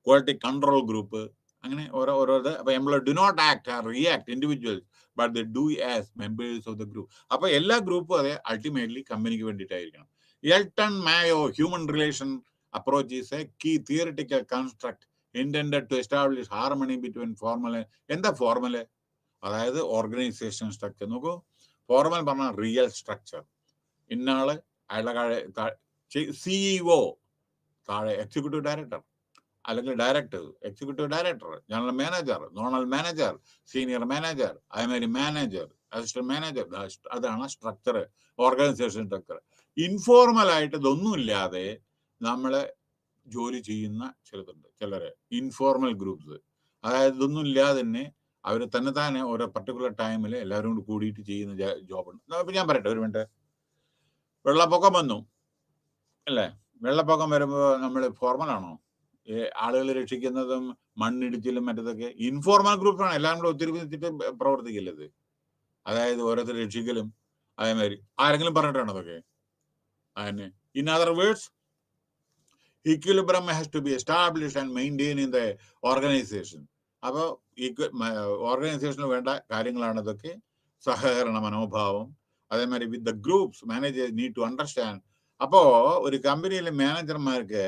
quality control group, അങ്ങനെ ഓരോ. അപ്പൊ employee do not act or react individuals but they do as members of the group. അപ്പൊ എല്ലാ ഗ്രൂപ്പും അതെ അൾട്ടിമേറ്റ്ലി കമ്പനിക്ക് വേണ്ടിയിട്ടായിരിക്കണം. Elton Mayo human relation approach is a key theoretical construct intended to establish harmony between formal. എന്താ formal? അതായത് organisation structure. നോക്കൂ, formal പറഞ്ഞാൽ real structure. ഇന്നാള് അയാളുടെ സിഇഒ, താഴെ എക്സിക്യൂട്ടീവ് ഡയറക്ടർ, അല്ലെങ്കിൽ director, executive director, general manager, zonal manager, senior manager, അതേമാതിരി manager, assistant manager. അതാണ് സ്ട്രക്ചർ, ഓർഗനൈസേഷൻ സ്ട്രക്ചർ. ഇൻഫോർമൽ ആയിട്ട് ഇതൊന്നുമില്ലാതെ നമ്മള് ജോലി ചെയ്യുന്ന ചിലര് ഇൻഫോർമൽ ഗ്രൂപ്പ്സ്. അതായത് ഇതൊന്നും ഇല്ലാതെ തന്നെ അവർ തന്നെ ഓരോ പർട്ടിക്കുലർ ടൈമിൽ എല്ലാവരും കൂടി കൂടിയിട്ട് ചെയ്യുന്ന ജോബുണ്ട്. ഇപ്പൊ ഞാൻ പറയട്ടെ, ഒരു മിനിറ്റ്. വെള്ളപ്പൊക്കം വന്നു അല്ലേ? വെള്ളപ്പൊക്കം വരുമ്പോൾ നമ്മൾ ഫോർമൽ ആണോ? ആളുകൾ രക്ഷിക്കുന്നതും മണ്ണിടിച്ചിലും മറ്റതൊക്കെ ഇൻഫോർമൽ ഗ്രൂപ്പാണ്. എല്ലാം കൂടെ ഒത്തിരിച്ചിട്ട് പ്രവർത്തിക്കില്ലത്. അതായത് ഓരോരുത്തർ രക്ഷിക്കലും അതേമാതിരി ആരെങ്കിലും പറഞ്ഞിട്ടാണോ അതൊക്കെ? അതന്നെ. In other words, equilibrium has to be established and maintained in the organization. അപ്പോൾ ഓർഗനൈസേഷന് വേണ്ട കാര്യങ്ങളാണ് ഇതൊക്കെ. സഹകരണ മനോഭാവം, അതേമാതിരി with the groups managers need to understand. അപ്പോ ഒരു കമ്പനിയിലെ മാനേജർമാർക്ക്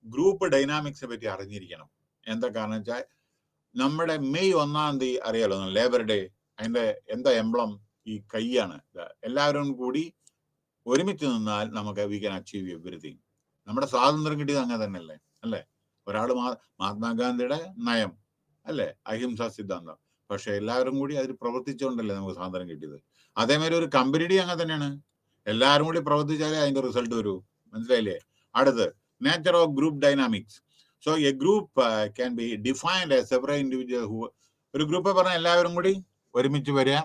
ഗ്രൂപ്പ് ഡൈനാമിക്സിനെ പറ്റി അറിഞ്ഞിരിക്കണം. എന്താ കാരണം വെച്ചാൽ നമ്മുടെ മെയ് 1 അറിയാലോ, ലേബർ ഡേ. അതിന്റെ എന്താ എംബ്ലം? ഈ കൈയാണ്. എല്ലാവരും കൂടി ഒരുമിച്ച് നിന്നാൽ നമുക്ക് വി ക്യാൻ അച്ചീവ് എവരിതിങ്. നമ്മുടെ സ്വാതന്ത്ര്യം കിട്ടിയത് അങ്ങനെ തന്നെയല്ലേ? അല്ലേ? ഒരാൾ മഹാത്മാഗാന്ധിയുടെ നയം അല്ലേ, അഹിംസാ സിദ്ധാന്തം. പക്ഷെ എല്ലാവരും കൂടി അതിൽ പ്രവർത്തിച്ചുകൊണ്ടല്ലേ നമുക്ക് സ്വാതന്ത്ര്യം കിട്ടിയത്. അതേമാതിരി ഒരു കമ്പനിയുടെ അങ്ങനെ തന്നെയാണ്. എല്ലാവരും കൂടി പ്രവർത്തിച്ചാലേ അതിന്റെ റിസൾട്ട് വരൂ. മനസ്സിലായില്ലേ? അടുത്ത്, nature of group dynamics. So a group can be defined as several individuals who, ഒരു ഗ്രൂപ്പ് പറഞ്ഞാൽ എല്ലാവരും കൂടി ഒരുമിച്ച് വരിക,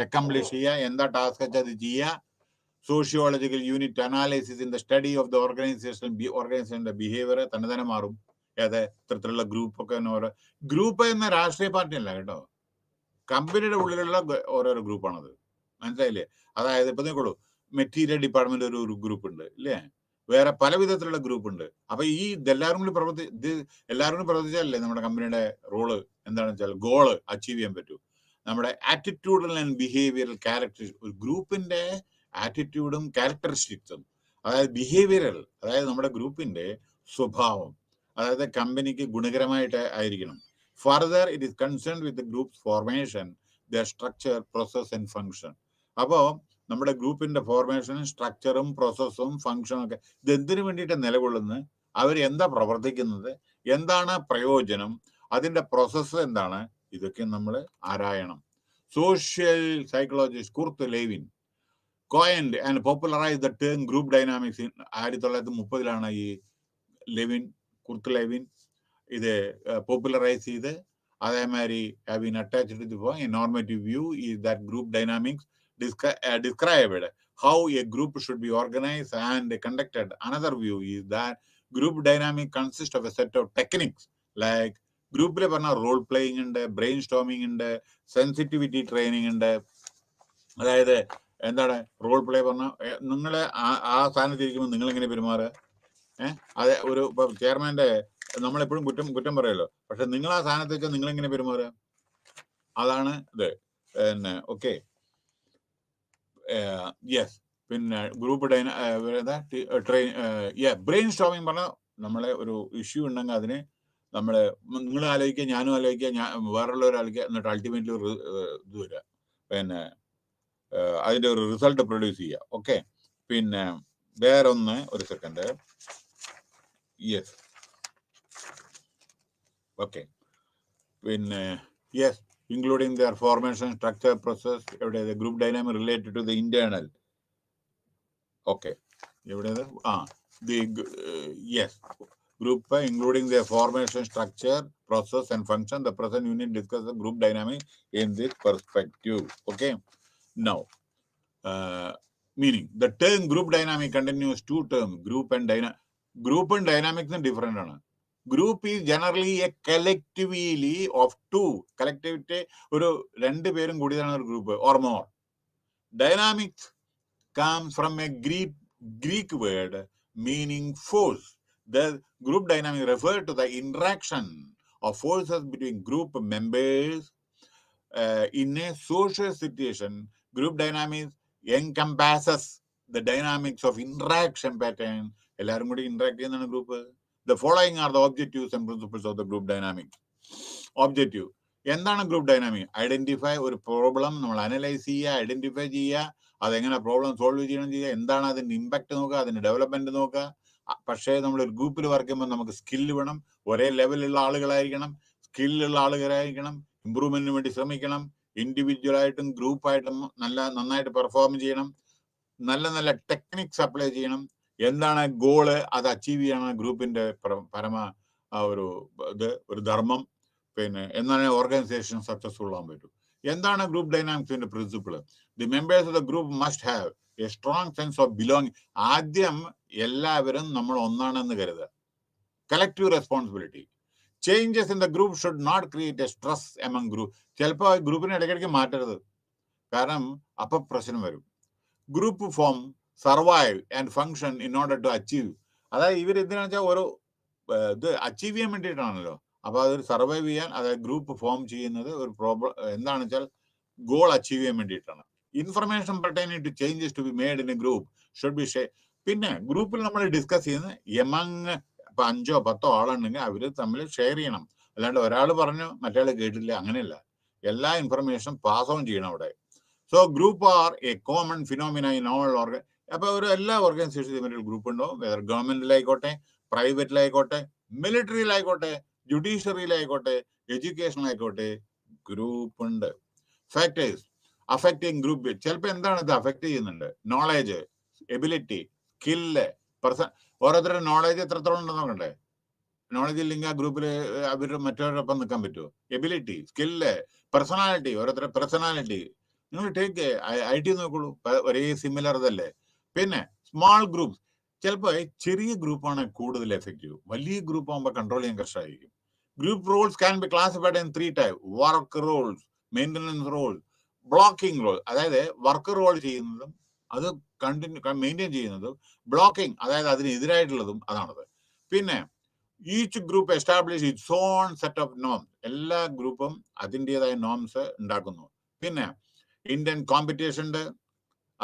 അക്കംപ്ലിഷ് ചെയ്യുക, എന്താ ടാസ്ക് വെച്ചാൽ അത് ചെയ്യുക. Sociological unit analysis in the study of the ഓർഗനൈസേഷന്റെ ബിഹേവിയർ തന്നെ മാറും. ഏത് ഇത്തരത്തിലുള്ള ഗ്രൂപ്പൊക്കെ ഓരോ ഗ്രൂപ്പ് എന്ന രാഷ്ട്രീയ പാർട്ടി അല്ല കേട്ടോ, കമ്പനിയുടെ ഉള്ളിലുള്ള ഓരോരോ ഗ്രൂപ്പാണത്. മനസ്സിലായില്ലേ? അതായത് ഇപ്പൊ നോക്കോളൂ, മെറ്റീരിയൽ ഡിപ്പാർട്ട്മെന്റ് ഒരു ഗ്രൂപ്പ് ഉണ്ട് ഇല്ലേ? വേറെ പല വിധത്തിലുള്ള ഗ്രൂപ്പ് ഉണ്ട്. അപ്പൊ എല്ലാവരും കൂടി പ്രവർത്തിച്ചാലല്ലേ നമ്മുടെ കമ്പനിയുടെ റോള് എന്താണെന്ന് വെച്ചാൽ ഗോള് അച്ചീവ് ചെയ്യാൻ പറ്റൂ. നമ്മുടെ ആറ്റിറ്റ്യൂഡൽ ആൻഡ് ബിഹേവിയറൽ ക്യാരക്ടറിസ്റ്റിക്സ്, ഒരു ഗ്രൂപ്പിന്റെ ആറ്റിറ്റ്യൂഡും ക്യാരക്ടറിസ്റ്റിക്സും, അതായത് ബിഹേവിയറൽ, അതായത് നമ്മുടെ ഗ്രൂപ്പിന്റെ സ്വഭാവം, അതായത് കമ്പനിക്ക് ഗുണകരമായിട്ട് ആയിരിക്കണം. Further it is concern with the group formation, the structure, process and function. അപ്പോ നമ്മുടെ ഗ്രൂപ്പിന്റെ ഫോർമേഷനും സ്ട്രക്ചറും പ്രോസസ്സും ഫങ്ഷനും ഒക്കെ ഇതെന്തിനു വേണ്ടിയിട്ട് നിലകൊള്ളുന്നത്, അവർ എന്താ പ്രവർത്തിക്കുന്നത്, എന്താണ് പ്രയോജനം, അതിന്റെ പ്രോസസ്സ് എന്താണ്, ഇതൊക്കെ നമ്മൾ ആരായണം. Social psychologist Kurt Lewin coined and popularized the term group dynamics in 1930 ഈ കുർത്ത് ലെവിൻ ഇത് പോപ്പുലറൈസ് ചെയ്ത്. അതേമാതിരി have been attached to the normative view is that group dynamics described how a group should be organized and conducted. Another view is that group dynamic consists of a set of techniques like ഗ്രൂപ്പിൽ പറഞ്ഞ role playing ഉണ്ട്, brain storming ഉണ്ട്, sensitivity training ഉണ്ട്. അതായത് എന്താണ് role play പറഞ്ഞ നിങ്ങൾ ആ സ്ഥാനത്തിരിക്കുമ്പോൾ നിങ്ങൾ എങ്ങനെ പെരുമാറുക? അതെ, ഒരു ഇപ്പൊ ചെയർമാന്റെ നമ്മളെപ്പോഴും കുറ്റം പറയുമല്ലോ, പക്ഷെ നിങ്ങൾ ആ സ്ഥാനത്ത് വെച്ചാൽ നിങ്ങൾ എങ്ങനെ പെരുമാറുക? അതാണ് ഇത്. പിന്നെ ഓക്കെ, യെസ്. പിന്നെ ഗ്രൂപ്പ് ബ്രെയിൻ സ്റ്റോമിങ് പറഞ്ഞാൽ നമ്മളെ ഒരു ഇഷ്യൂ ഉണ്ടെങ്കിൽ അതിന് നമ്മൾ നിങ്ങൾ ആലോചിക്കുക, ഞാനും ആലോചിക്കുക, വേറുള്ളവർ ആലോചിക്കുക, എന്നിട്ട് അൾട്ടിമേറ്റ്ലി ഇത് വരിക, പിന്നെ അതിന്റെ ഒരു റിസൾട്ട് പ്രൊഡ്യൂസ് ചെയ്യുക. ഓക്കെ, പിന്നെ വേറൊന്ന്, ഒരു സെക്കൻഡ്. Yes, okay. പിന്നെ yes, including their formation, structure, process, the group dynamic related to the internal. Okay, yes, group including their formation, structure, process, and function. The present unit discuss the group dynamic in this perspective. Okay, now meaning the term group dynamic continues two terms, group and dynamic. Group and dynamics are different. Group is generally a collectively of two. Collectivity ഒരു 2 പേരും കൂടിയതാണ് ഒരു group or more. Dynamics comes from a Greek word meaning force. The group dynamic refers to the interaction of forces between group members in a social situation. Group dynamics encompasses the dynamics of interaction pattern. എല്ലാവരും കൂടി interact ചെയ്യുന്നതാണ് group. The following are the objectives and principles of the group dynamic. Objective. എന്താണ് group dynamic? Identify, ഒരു problem നമ്മൾ analyse ചെയ്യുക, identify ചെയ്യുക, അതെങ്ങനെ problem solve ചെയ്യണം ചെയ്യുക, എന്താണ് അതിന്റെ ഇമ്പാക്ട് നോക്കുക, അതിന്റെ ഡെവലപ്മെന്റ് നോക്കുക. പക്ഷേ നമ്മൾ ഒരു ഗ്രൂപ്പിൽ വർക്ക് ചെയ്യുമ്പോൾ നമുക്ക് സ്കില്ല് വേണം, ഒരേ ലെവലിലുള്ള ആളുകളായിരിക്കണം, സ്കില്ലുള്ള ആളുകളായിരിക്കണം, ഇമ്പ്രൂവ്മെന്റിന് വേണ്ടി ശ്രമിക്കണം, ഇൻഡിവിജ്വലായിട്ടും ഗ്രൂപ്പായിട്ടും നന്നായിട്ട് പെർഫോം ചെയ്യണം, നല്ല ടെക്നിക്സ് അപ്ലൈ ചെയ്യണം. എന്താണ് ഗോള്, അത് അച്ചീവ് ചെയ്യണം ഗ്രൂപ്പിന്റെ പരമ ഒരു ധർമ്മം. പിന്നെ എന്നാണ് ഓർഗനൈസേഷൻ സക്സസ്ഫുൾ ആകാൻ പറ്റും. എന്താണ് ഗ്രൂപ്പ് ഡൈനാമിക്സിന്റെ principle? The members of the group must have a strong sense of belonging. ആദ്യം എല്ലാവരും നമ്മൾ ഒന്നാണെന്ന് കരുതുക. Collective responsibility. Changes in the group should not create a stress among group. ചിലപ്പോൾ ഗ്രൂപ്പിനെ ഇടയ്ക്കിടയ്ക്ക് മാറ്റരുത്, കാരണം അപ്പൊ പ്രശ്നം വരും. Group form survive and function in order to achieve. അതായത് ഇവർ എന്തിനാണെന്ന് വെച്ചാൽ ഓരോ ഇത് അച്ചീവ് ചെയ്യാൻ വേണ്ടിയിട്ടാണല്ലോ. അപ്പൊ അതൊരു സർവൈവ് ചെയ്യാൻ, അതായത് ഗ്രൂപ്പ് ഫോം ചെയ്യുന്നത് ഒരു പ്രോബ്ലം എന്താണെന്ന് വെച്ചാൽ ഗോൾ അച്ചീവ് ചെയ്യാൻ വേണ്ടിയിട്ടാണ്. Information pertaining to changes to be made in a group should be share. പിന്നെ ഗ്രൂപ്പിൽ നമ്മൾ ഡിസ്കസ് ചെയ്യുന്നത് എമംഗ് ഇപ്പൊ 5 or 10 ആളുണ്ടെങ്കിൽ അവര് തമ്മിൽ ഷെയർ ചെയ്യണം. അല്ലാണ്ട് ഒരാൾ പറഞ്ഞു മറ്റേ കേട്ടില്ല, അങ്ങനെയല്ല. എല്ലാ ഇൻഫർമേഷൻ പാസ് ഓൺ ചെയ്യണം അവിടെ. So group are a common phenomena in all അപ്പൊ ഒരു എല്ലാ ഓർഗനൈസേഷനും ഗ്രൂപ്പ് ഉണ്ടാവും. വേറെ ഗവൺമെന്റിലായിക്കോട്ടെ, പ്രൈവറ്റിലായിക്കോട്ടെ, മിലിറ്ററിയിലായിക്കോട്ടെ, ജുഡീഷ്യറിയിലായിക്കോട്ടെ, എഡ്യൂക്കേഷനിലായിക്കോട്ടെ, ഗ്രൂപ്പ് ഉണ്ട്. Factors affecting group. ചിലപ്പോൾ എന്താണ് ഇത് അഫക്ട് ചെയ്യുന്നുണ്ട്? നോളേജ്, എബിലിറ്റി, സ്കില്ല്, ഓരോരുത്തരുടെ നോളേജ് എത്രത്തോളം ഉണ്ടെന്ന് നോക്കണ്ടേ. നോളജ് ഇല്ലെങ്കിൽ ആ ഗ്രൂപ്പിൽ അവരുടെ മറ്റവരോടൊപ്പം നിൽക്കാൻ പറ്റുമോ? എബിലിറ്റി, സ്കില്ല്, പേഴ്സണാലിറ്റി, ഓരോരുത്തരുടെ പേഴ്സണാലിറ്റി. നിങ്ങൾ ടേക്ക് IT നോക്കുള്ളൂ, ഒരേ സിമിലർ ഇതല്ലേ. പിന്നെ സ്മാൾ ഗ്രൂപ്പ്. ചിലപ്പോൾ ചെറിയ ഗ്രൂപ്പാണ് കൂടുതൽ എഫക്റ്റീവ്, വലിയ ഗ്രൂപ്പ് ആകുമ്പോൾ കൺട്രോൾ ചെയ്യാൻ കഷ്ടമായിരിക്കും. Group roles can be classified in 3 types. Work roles, maintenance role, blocking role. അതായത് വർക്ക് റോൾ ചെയ്യുന്നതും അത് മെയിൻറ്റെയിൻ ചെയ്യുന്നതും, ബ്ലോക്കിംഗ് അതായത് അതിനെതിരായിട്ടുള്ളതും അതാണത്. പിന്നെ each group establish its own set of norms. എല്ലാ ഗ്രൂപ്പും അതിൻ്റെതായ നോംസ് ഉണ്ടാക്കുന്നു. പിന്നെ ഇന്ത്യൻ കോമ്പറ്റീഷൻ ഉണ്ട്.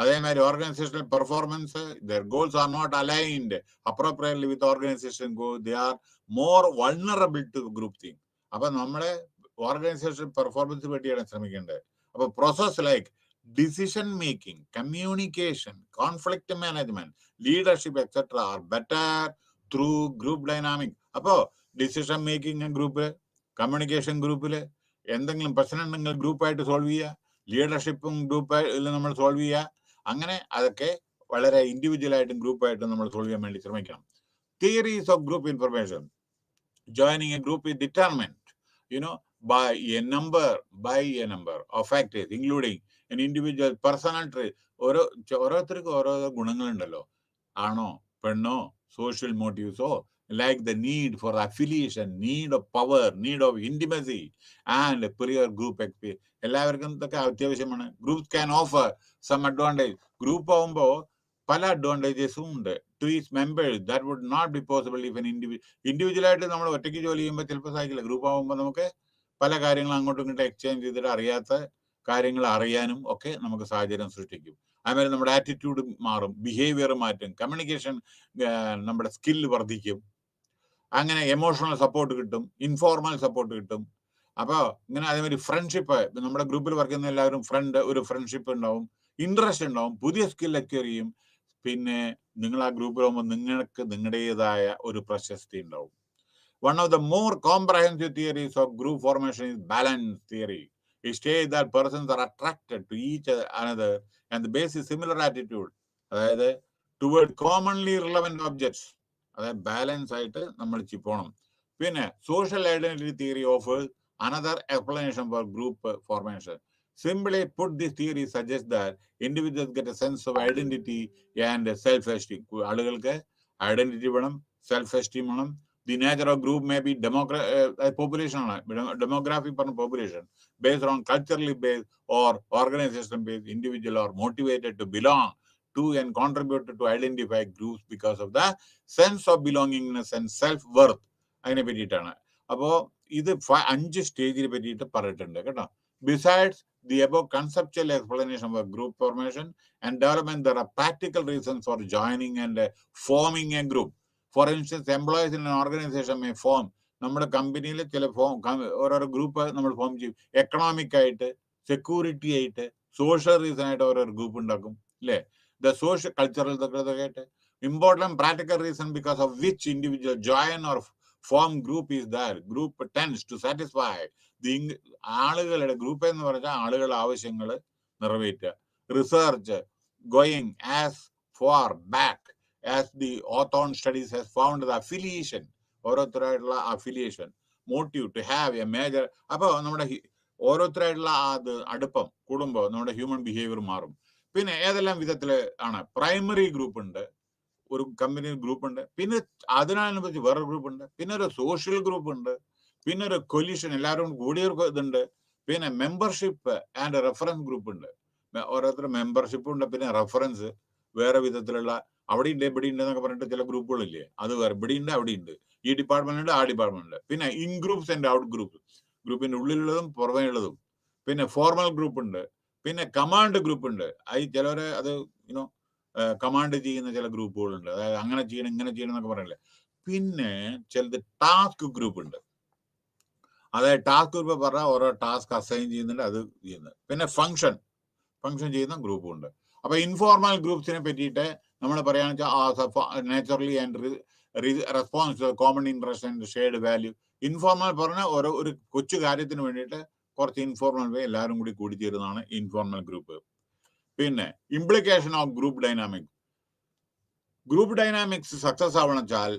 അതേമാതിരി organisational performance, their goals are not aligned appropriately with organization goals. They are more vulnerable to group thing. അപ്പൊ നമ്മളെ ഓർഗനൈസേഷൻ പെർഫോമൻസ് വേണ്ടിയാണ് ശ്രമിക്കേണ്ടത്. അപ്പൊ process like decision making, communication, conflict management, leadership etcetera are better through group dynamic. അപ്പോ decision making ഗ്രൂപ്പില്, communication ഗ്രൂപ്പില്, എന്തെങ്കിലും പ്രശ്നം ഉണ്ടെങ്കിൽ ഗ്രൂപ്പായിട്ട് സോൾവ് ചെയ്യുക, ലീഡർഷിപ്പും ഗ്രൂപ്പായിട്ട് നമ്മൾ സോൾവ് ചെയ്യുക. അങ്ങനെ അതൊക്കെ വളരെ ഇൻഡിവിജ്വൽ ആയിട്ടും ഗ്രൂപ്പായിട്ടും നമ്മൾ സോൾവ് ചെയ്യാൻ വേണ്ടി ശ്രമിക്കണം. Theories of group information. Joining a group is determined, by a number of factors, including an individual personal trait. ഓരോരുത്തർക്കും ഓരോ ഗുണങ്ങളുണ്ടല്ലോ. ആണോ പെണ്ണോ, social മോട്ടീവ്സോ, like the need for affiliation, need of power, need of intimacy, and prior group experience. എല്ലാവർക്കും ഇതൊക്കെ അത്യാവശ്യമാണ്. Groups can offer some advantage. Group ആകുമ്പോൾ പല അഡ്വാൻറ്റേജസും ഉണ്ട് to ease members that would not be possible if ഇൻഡിവിജ്വലായിട്ട് നമ്മൾ ഒറ്റയ്ക്ക് ജോലി ചെയ്യുമ്പോൾ ചിലപ്പോൾ സാധിക്കില്ല. ഗ്രൂപ്പ് ആകുമ്പോൾ നമുക്ക് പല കാര്യങ്ങളും അങ്ങോട്ടും ഇങ്ങോട്ടും എക്സ്ചേഞ്ച് ചെയ്തിട്ട് അറിയാത്ത കാര്യങ്ങൾ അറിയാനും ഒക്കെ നമുക്ക് സാഹചര്യം സൃഷ്ടിക്കും. അതുമാതിരി നമ്മുടെ ആറ്റിറ്റ്യൂഡ് മാറും, ബിഹേവിയർ മാറ്റും, കമ്മ്യൂണിക്കേഷൻ നമ്മുടെ സ്കില്ല് വർദ്ധിക്കും. അങ്ങനെ എമോഷണൽ സപ്പോർട്ട് കിട്ടും, ഇൻഫോർമൽ സപ്പോർട്ട് കിട്ടും. അപ്പോൾ ഇങ്ങനെ അതേമാതിരി ഫ്രണ്ട്ഷിപ്പ്, നമ്മുടെ ഗ്രൂപ്പിൽ വർക്ക് ചെയ്യുന്ന എല്ലാവരും ഒരു ഫ്രണ്ട്ഷിപ്പ് ഉണ്ടാവും, ഇൻട്രസ്റ്റ് ഉണ്ടാവും, പുതിയ സ്കിൽ അക്വയർ ചെയ്യും. പിന്നെ നിങ്ങൾ ആ ഗ്രൂപ്പിൽ പോകുമ്പോൾ നിങ്ങൾക്ക് നിങ്ങളുടേതായ ഒരു പ്രശസ്തി ഉണ്ടാവും. One of the more comprehensive theories of group formation is balance theory. It states that persons are attracted to each another and the base is similar attitude. അതായത് toward commonly relevant objects. അതായത് balance ആയിട്ട് നമ്മൾ പോകണം. പിന്നെ social identity theory offers another explanation for group formation. Simply put, this theory suggests that individuals get a sense of identity and self-esteem. ആളുകൾക്ക് identity വേണം, self esteem വേണം. The nature of group may be population, demographic population, based on culturally based or organization based. Individual are motivated to belong to and contribute to identify groups because of the sense of belongingness and self-worth. അതിനെ പറ്റിയിട്ടാണ്. അപ്പോൾ ഇത് 5 സ്റ്റേജിനെ പറ്റിയിട്ട് പറഞ്ഞിട്ടുണ്ട് കേട്ടോ. Besides the above conceptual explanation of group formation and development, there are practical reasons for joining and forming a group. For instance, employees in an organization may form. നമ്മുടെ കമ്പനിയിൽ ചില ഓരോരോ ഗ്രൂപ്പ് നമ്മൾ ഫോം ചെയ്യും. എക്കണോമിക് ആയിട്ട്, security ആയിട്ട്, social reason ആയിട്ട് ഓരോരോ ഗ്രൂപ്പ് ഉണ്ടാക്കും അല്ലേ. ദ സോഷ്യൽ കൾച്ചറൽ ഇതൊക്കെ ആയിട്ട് important practical reason because of which individual join or form group is that group tends to satisfy the ആളുകളുടെ ഗ്രൂപ്പ് എന്ന് പറഞ്ഞാൽ ആളുകളുടെ ആവശ്യങ്ങൾ നിറവേറ്റുക. Research going as far back as the Hawthorne studies has found the affiliation, ഓരോരുത്തരായിട്ടുള്ള affiliation, motive to have a major. അപ്പോൾ നമ്മുടെ ഓരോരുത്തരായിട്ടുള്ള അത് അടുപ്പം കൂടുമ്പോൾ നമ്മുടെ ഹ്യൂമൻ ബിഹേവിയർ മാറും. പിന്നെ ഏതെല്ലാം വിധത്തിൽ ആണ്? പ്രൈമറി ഗ്രൂപ്പ് ഉണ്ട്, ഒരു കമ്പനി ഗ്രൂപ്പ് ഉണ്ട്, പിന്നെ അതിനനുസരിച്ച് വേറെ ഗ്രൂപ്പ് ഉണ്ട്, പിന്നെ ഒരു സോഷ്യൽ ഗ്രൂപ്പ് ഉണ്ട്, പിന്നെ ഒരു കൊലീഷൻ എല്ലാവരും കൂടിയ ഇതുണ്ട്, പിന്നെ മെമ്പർഷിപ്പ് ആൻഡ് റെഫറൻസ് ഗ്രൂപ്പ് ഉണ്ട്. ഓരോരുത്തർ മെമ്പർഷിപ്പ് ഉണ്ട്, പിന്നെ റെഫറൻസ് വേറെ വിധത്തിലുള്ള അവിടെ ഉണ്ട് ഇവിടെ ഉണ്ട് എന്നൊക്കെ പറഞ്ഞിട്ട് ചില ഗ്രൂപ്പുകളില്ലേ, അത് വേറെ ഇവിടെ ഉണ്ട് അവിടെ ഉണ്ട്, ഈ ഡിപ്പാർട്ട്മെന്റ് ഉണ്ട് ആ ഡിപ്പാർട്ട്മെന്റ് ഉണ്ട്. പിന്നെ in groups and out group, ഗ്രൂപ്പിന്റെ ഉള്ളിലുള്ളതും പുറമേ ഉള്ളതും. പിന്നെ ഫോർമൽ ഗ്രൂപ്പ് ഉണ്ട്, പിന്നെ കമാൻഡ് ഗ്രൂപ്പ് ഉണ്ട്. ചിലവരെ അത് കമാൻഡ് ചെയ്യുന്ന ചില ഗ്രൂപ്പുകളുണ്ട്, അതായത് അങ്ങനെ ചെയ്യണം ഇങ്ങനെ ചെയ്യണം എന്നൊക്കെ പറയല്ലേ. പിന്നെ ചിലത് ടാസ്ക് ഗ്രൂപ്പ് ഉണ്ട്, അതായത് ടാസ്ക് ഗ്രൂപ്പ് പറഞ്ഞാൽ ഓരോ ടാസ്ക് അസൈൻ ചെയ്യുന്നുണ്ട്, അത് ചെയ്യുന്നത്. പിന്നെ ഫംഗ്ഷൻ ചെയ്യുന്ന ഗ്രൂപ്പും ഉണ്ട്. അപ്പൊ ഇൻഫോർമൽ ഗ്രൂപ്പ്സിനെ പറ്റിയിട്ട് നമ്മൾ പറയുകയാണെന്ന് വെച്ചാൽ naturally and response common interest and shared value. Informal പറഞ്ഞാൽ ഒരു കൊച്ചു കാര്യത്തിന് വേണ്ടിയിട്ട് കുറച്ച് ഇൻഫോർമൽ വേ എല്ലാവരും കൂടി കൂടിച്ചേരുന്നതാണ് ഇൻഫോർമൽ ഗ്രൂപ്പ്. പിന്നെ implication of group dynamics. Group dynamics success ആവണം വെച്ചാൽ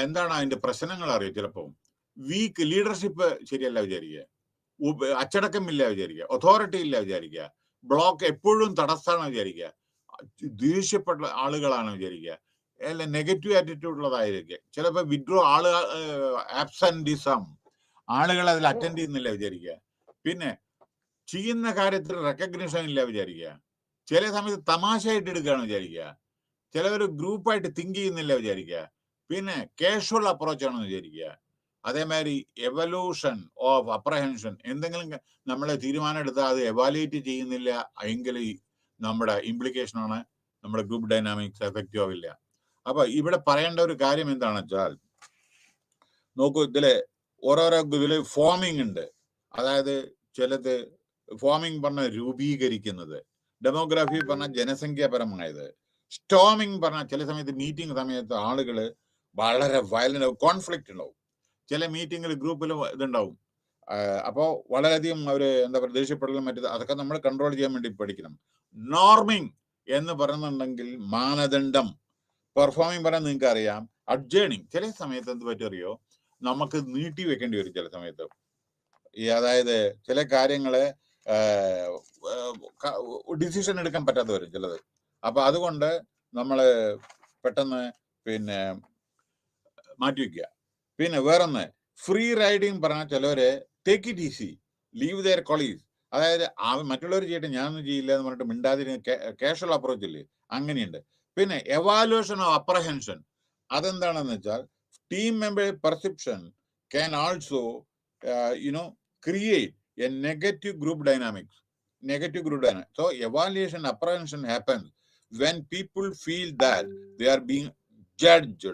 എന്താണ് അതിന്റെ പ്രശ്നങ്ങൾ അറിയാം. ചിലപ്പോൾ വീക്ക് ലീഡർഷിപ്പ് ശരിയല്ല വിചാരിക്കുക, അച്ചടക്കമില്ല വിചാരിക്കുക, അതോറിറ്റി ഇല്ല വിചാരിക്കുക, ബ്ലോക്ക് എപ്പോഴും തടസ്സമാണ് വിചാരിക്കുക, ദേഷ്യപ്പെട്ട ആളുകളാണ് വിചാരിക്കുക, അല്ല നെഗറ്റീവ് ആറ്റിറ്റ്യൂഡ് ഉള്ളതായിരിക്കുക, ചിലപ്പോൾ വിഡ്രോ ആബ്സെന്റിസം, ആളുകൾ അതിൽ അറ്റൻഡ് ചെയ്യുന്നില്ല വിചാരിക്കുക, പിന്നെ ചെയ്യുന്ന കാര്യത്തിൽ റെക്കഗ്നിഷൻ ഇല്ല വിചാരിക്കുക, ചില സമയത്ത് തമാശയായിട്ട് എടുക്കുകയാണ് വിചാരിക്കുക, ചിലവർ ഗ്രൂപ്പായിട്ട് തിങ്ക് ചെയ്യുന്നില്ല വിചാരിക്കുക, പിന്നെ കാഷ്വൽ അപ്രോച്ച് ആണെന്ന് വിചാരിക്കുക. അതേമാതിരി എവല്യൂഷൻ ഓഫ് അപ്രഹെൻഷൻ, എന്തെങ്കിലും നമ്മൾ തീരുമാനം എടുത്താൽ അത് എവാലുവേറ്റ് ചെയ്യുന്നില്ല എങ്കിൽ നമ്മുടെ ഇംപ്ലിക്കേഷനാണ് നമ്മുടെ ഗ്രൂപ്പ് ഡൈനാമിക്സ് എഫക്റ്റീവ് ആവില്ല. അപ്പൊ ഇവിടെ പറയേണ്ട ഒരു കാര്യം എന്താണെന്ന് വെച്ചാൽ, നോക്കൂ, ഇതില് ഓരോരോ ഇതില് ഫോമിംഗ് ഉണ്ട്. അതായത് ചിലത് ഫോമിംഗ് പറഞ്ഞ രൂപീകരിക്കുന്നത്, ഡെമോഗ്രാഫി പറഞ്ഞാൽ ജനസംഖ്യാപരമായത്, സ്റ്റോമിംഗ് പറഞ്ഞാൽ ചില സമയത്ത് മീറ്റിംഗ് സമയത്ത് ആളുകൾ വളരെ വയലന്റ് കോൺഫ്ലിക്റ്റ് ഉണ്ടാവും, ചില മീറ്റിങ്ങിൽ ഗ്രൂപ്പിൽ ഇതുണ്ടാവും. അപ്പോൾ വളരെയധികം അവർ എന്താ പറയുക ദേഷ്യപ്പെടലും മറ്റത്, അതൊക്കെ നമ്മൾ കൺട്രോൾ ചെയ്യാൻ വേണ്ടി പഠിക്കണം. നോർമിംഗ് എന്ന് പറയുന്നുണ്ടെങ്കിൽ മാനദണ്ഡം. പെർഫോമിംഗ് പറയാൻ നിങ്ങൾക്ക് അറിയാം. അഡ്ജേണിങ് ചില സമയത്ത് എന്ത് പറ്ററിയോ, നമുക്ക് നീട്ടി വെക്കേണ്ടി വരും ചില സമയത്ത്. അതായത് ചില കാര്യങ്ങള് ഡിസിഷൻ എടുക്കാൻ പറ്റാതെ വരും ചിലത്. അപ്പൊ അതുകൊണ്ട് നമ്മൾ പെട്ടെന്ന് പിന്നെ മാറ്റി വെക്കുക. പിന്നെ വേറൊന്ന്, ഫ്രീ റൈഡിങ് പറഞ്ഞാൽ ചിലവര് take it easy, leave their colleagues, അതായത് മറ്റുള്ളവർ ചെയ്യട്ടെ ഞാനൊന്നും ചെയ്യില്ല എന്ന് പറഞ്ഞിട്ട് മിണ്ടാതിരുന്ന കാഷ്വൽ അപ്രോച്ച് ഇല്ലേ, അങ്ങനെയുണ്ട്. പിന്നെ എവാലുവേഷൻ ഓഫ് അപ്രഹെൻഷൻ, അതെന്താണെന്ന് വെച്ചാൽ team member perception can also create a negative group dynamics. So evaluation apprehension happens when people feel that they are being judged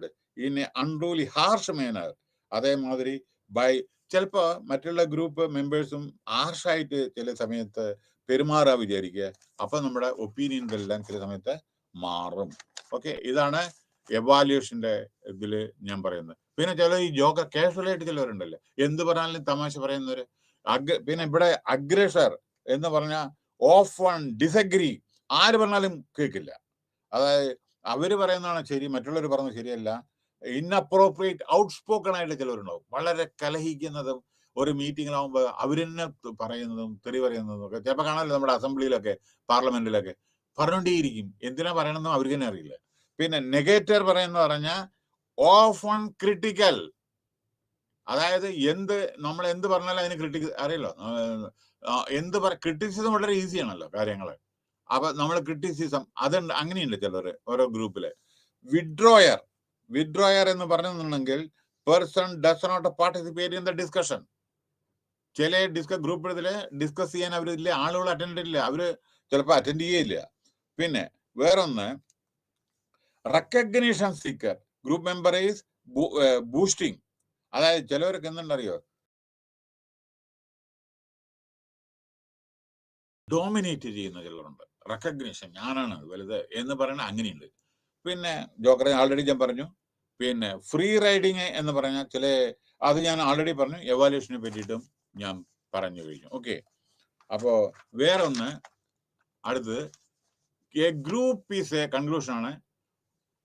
in a unruly harsh manner. അതേമാതിരി by ചിലപ്പോൾ മറ്റുള്ള group മെമ്പേഴ്സും ഹാർഷായിട്ട് ചില സമയത്ത് പെരുമാറാ വിചാരിക്കുക. അപ്പൊ നമ്മുടെ ഒപ്പീനിയൻകളെല്ലാം ചില സമയത്ത് മാറും. ഓക്കെ, ഇതാണ് എവാലുവേഷന്റെ ഇതില് ഞാൻ പറയുന്നത്. പിന്നെ ചില ഈ ജോക്കർ കാഷ്വലായിട്ട് ചിലവരുണ്ടല്ലോ, എന്ത് പറഞ്ഞാലും തമാശ പറയുന്നവര്. പിന്നെ ഇവിടെ അഗ്രഷർ എന്ന് പറഞ്ഞാൽ ഓഫ് വൺ ഡിസഗ്രി, ആര് പറഞ്ഞാലും കേൾക്കില്ല. അതായത് അവര് പറയുന്നതാണ് ശരി, മറ്റുള്ളവർ പറയുന്നത് ശരിയല്ല. ഇൻഅപ്രോപ്രിയേറ്റ് ഔട്ട്സ്പോക്കൺ ആയിട്ട് ചിലവരുണ്ടാവും, വളരെ കലഹിക്കുന്നതും ഒരു മീറ്റിങ്ങിലാവുമ്പോൾ അവരെന്നെ പറയുന്നതും തെറി പറയുന്നതും ഒക്കെ ചിലപ്പോൾ കാണാമല്ലോ നമ്മുടെ അസംബ്ലിയിലൊക്കെ പാർലമെന്റിലൊക്കെ പറഞ്ഞുകൊണ്ടേയിരിക്കും. എന്തിനാ പറയണമെന്നും അവർക്ക് തന്നെ അറിയില്ല. പിന്നെ നെഗേറ്റർ പറയുന്ന പറഞ്ഞാൽ ഓഫ് വൺ ക്രിട്ടിക്കൽ, അതായത് നമ്മൾ എന്ത് പറഞ്ഞാലും അതിന് അറിയല്ലോ, ക്രിറ്റിസിസം വളരെ ഈസി ആണല്ലോ കാര്യങ്ങള്. അപ്പൊ നമ്മൾ ക്രിറ്റിസിസം അതുണ്ട്, അങ്ങനെയുണ്ട് ചിലർ ഓരോ ഗ്രൂപ്പില്. വിഡ്രോയർ എന്ന് പറഞ്ഞിട്ടുണ്ടെങ്കിൽ person does not participate in the discussion. ചില ഗ്രൂപ്പിൽ ഡിസ്കസ് ചെയ്യാൻ അവരില്ല, ആളുകൾ അറ്റൻഡ് ചെയ്യില്ല, അവര് ചിലപ്പോൾ അറ്റൻഡ് ചെയ്യില്ല. പിന്നെ വേറൊന്ന്, recognition seeker group member is boosting, അതായത് ചിലവർക്ക് എന്തുണ്ടറിയോ, ഡോമിനേറ്റ് ചെയ്യുന്ന ചിലരുണ്ട്. റെക്കഗ്നീഷൻ, ഞാനാണ് വലുത് എന്ന് പറയുന്ന അങ്ങനെയുണ്ട്. പിന്നെ ജോക്കറെ ആൾറെഡി ഞാൻ പറഞ്ഞു. പിന്നെ ഫ്രീ റൈഡിങ് എന്ന് പറഞ്ഞാൽ അത് ഞാൻ ആൾറെഡി പറഞ്ഞു, എവാലുവേഷനെ പറ്റിയിട്ടും ഞാൻ പറഞ്ഞു കഴിഞ്ഞു. ഓക്കെ, അപ്പോ വേറൊന്ന് അടുത്തത്, a group is a conclusion ആണ്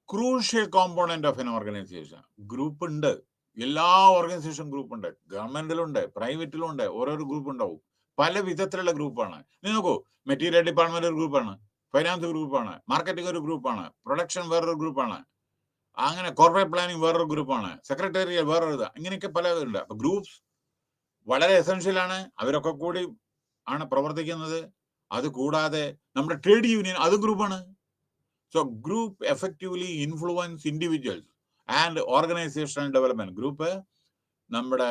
crucial component of an organisation. Group ഉണ്ട്, എല്ലാ ഓർഗനൈസേഷൻ ഗ്രൂപ്പ് ഉണ്ട്, ഗവൺമെന്റിലുണ്ട്, പ്രൈവറ്റിലും ഉണ്ട്, ഓരോരോ ഗ്രൂപ്പ് ഉണ്ടാവും. പല വിധത്തിലുള്ള ഗ്രൂപ്പാണ്. നിങ്ങൾ നോക്കൂ, മെറ്റീരിയൽ ഡിപ്പാർട്ട്മെന്റ് ഒരു ഗ്രൂപ്പാണ്, ഫൈനാൻസ് ഗ്രൂപ്പാണ്, മാർക്കറ്റിംഗ് ഒരു ഗ്രൂപ്പാണ്, പ്രൊഡക്ഷൻ വേറൊരു ഗ്രൂപ്പാണ്, അങ്ങനെ കോർപ്പറേറ്റ് പ്ലാനിങ് വേറൊരു ഗ്രൂപ്പാണ്, സെക്രട്ടേറിയൽ വേറൊരു ഇങ്ങനെയൊക്കെ പലതുണ്ട്. അപ്പൊ ഗ്രൂപ്പ്സ് വളരെ എസെൻഷ്യൽ ആണ്, അവരൊക്കെ കൂടി ആണ് പ്രവർത്തിക്കുന്നത്. അത് കൂടാതെ നമ്മുടെ ട്രേഡ് യൂണിയൻ അതും ഗ്രൂപ്പാണ്. So group effectively influence individuals and organizational development. Group നമ്മുടെ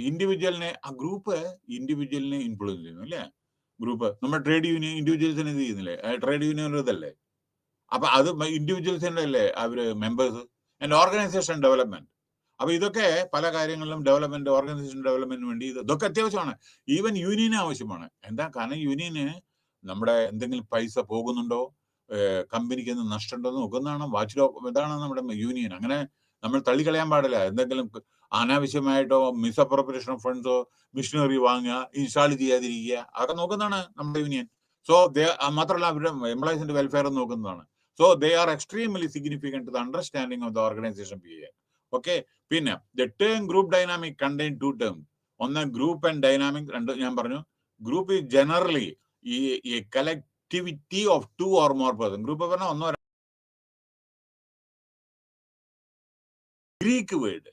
ഇൻഡിവിജ്വലിനെ, ആ ഗ്രൂപ്പ് ഇൻഡിവിജ്വലിനെ ഇൻഫ്ലുവൻസ് ചെയ്യുന്നു അല്ലേ. ഗ്രൂപ്പ് നമ്മുടെ ട്രേഡ് യൂണിയൻ ഇൻഡിവിജ്വൽസിനെ ഇത് ചെയ്യുന്നില്ലേ, ട്രേഡ് യൂണിയൻ ഇതല്ലേ. അപ്പൊ അത് ഇൻഡിവിജ്വൽസിന്റെ അല്ലേ അവര് മെമ്പേഴ്സ്. ആൻഡ് ഓർഗനൈസേഷൻ ഡെവലപ്മെന്റ്, അപ്പൊ ഇതൊക്കെ പല കാര്യങ്ങളിലും ഡെവലപ്മെന്റ്, ഓർഗനൈസേഷൻ ഡെവലപ്മെന്റിന് വേണ്ടി ഇതൊക്കെ അത്യാവശ്യമാണ്. ഈവൻ യൂണിയന് ആവശ്യമാണ്. എന്താ കാരണം, യൂണിയന് നമ്മുടെ എന്തെങ്കിലും പൈസ പോകുന്നുണ്ടോ, കമ്പനിക്ക് എന്ത് നഷ്ടമുണ്ടോ നോക്കുന്നതാണ് ഇതാണ് നമ്മുടെ യൂണിയൻ. അങ്ങനെ നമ്മൾ തള്ളിക്കളയാൻ പാടില്ല. എന്തെങ്കിലും അനാവശ്യമായിട്ടോ മിസ്അപ്രോപ്രിയേഷൻ ഓഫ് ഫണ്ട്സോ മിഷനറി വാങ്ങുക, ഇൻസ്റ്റാൾ ചെയ്യാതിരിക്കുക, അതൊക്കെ നോക്കുന്നതാണ് നമ്മുടെ യൂണിയൻ. സോ മാത്രമല്ല അവരുടെ എംപ്ലോയീസിന്റെ വെൽഫെയർ നോക്കുന്നതാണ്. So they are extremely significant to the understanding of the organisation behaviour. Okay, പിന്നെ the term group dynamic contain 2 terms. ഒന്ന് ഗ്രൂപ്പ് ആൻഡ് ഡൈനാമിക്, രണ്ട് ഞാൻ പറഞ്ഞു. ഗ്രൂപ്പ് ഈസ് ജനറലി ഈ collectivity of 2 or more person. Group പറഞ്ഞാൽ ഒന്നോ Greek word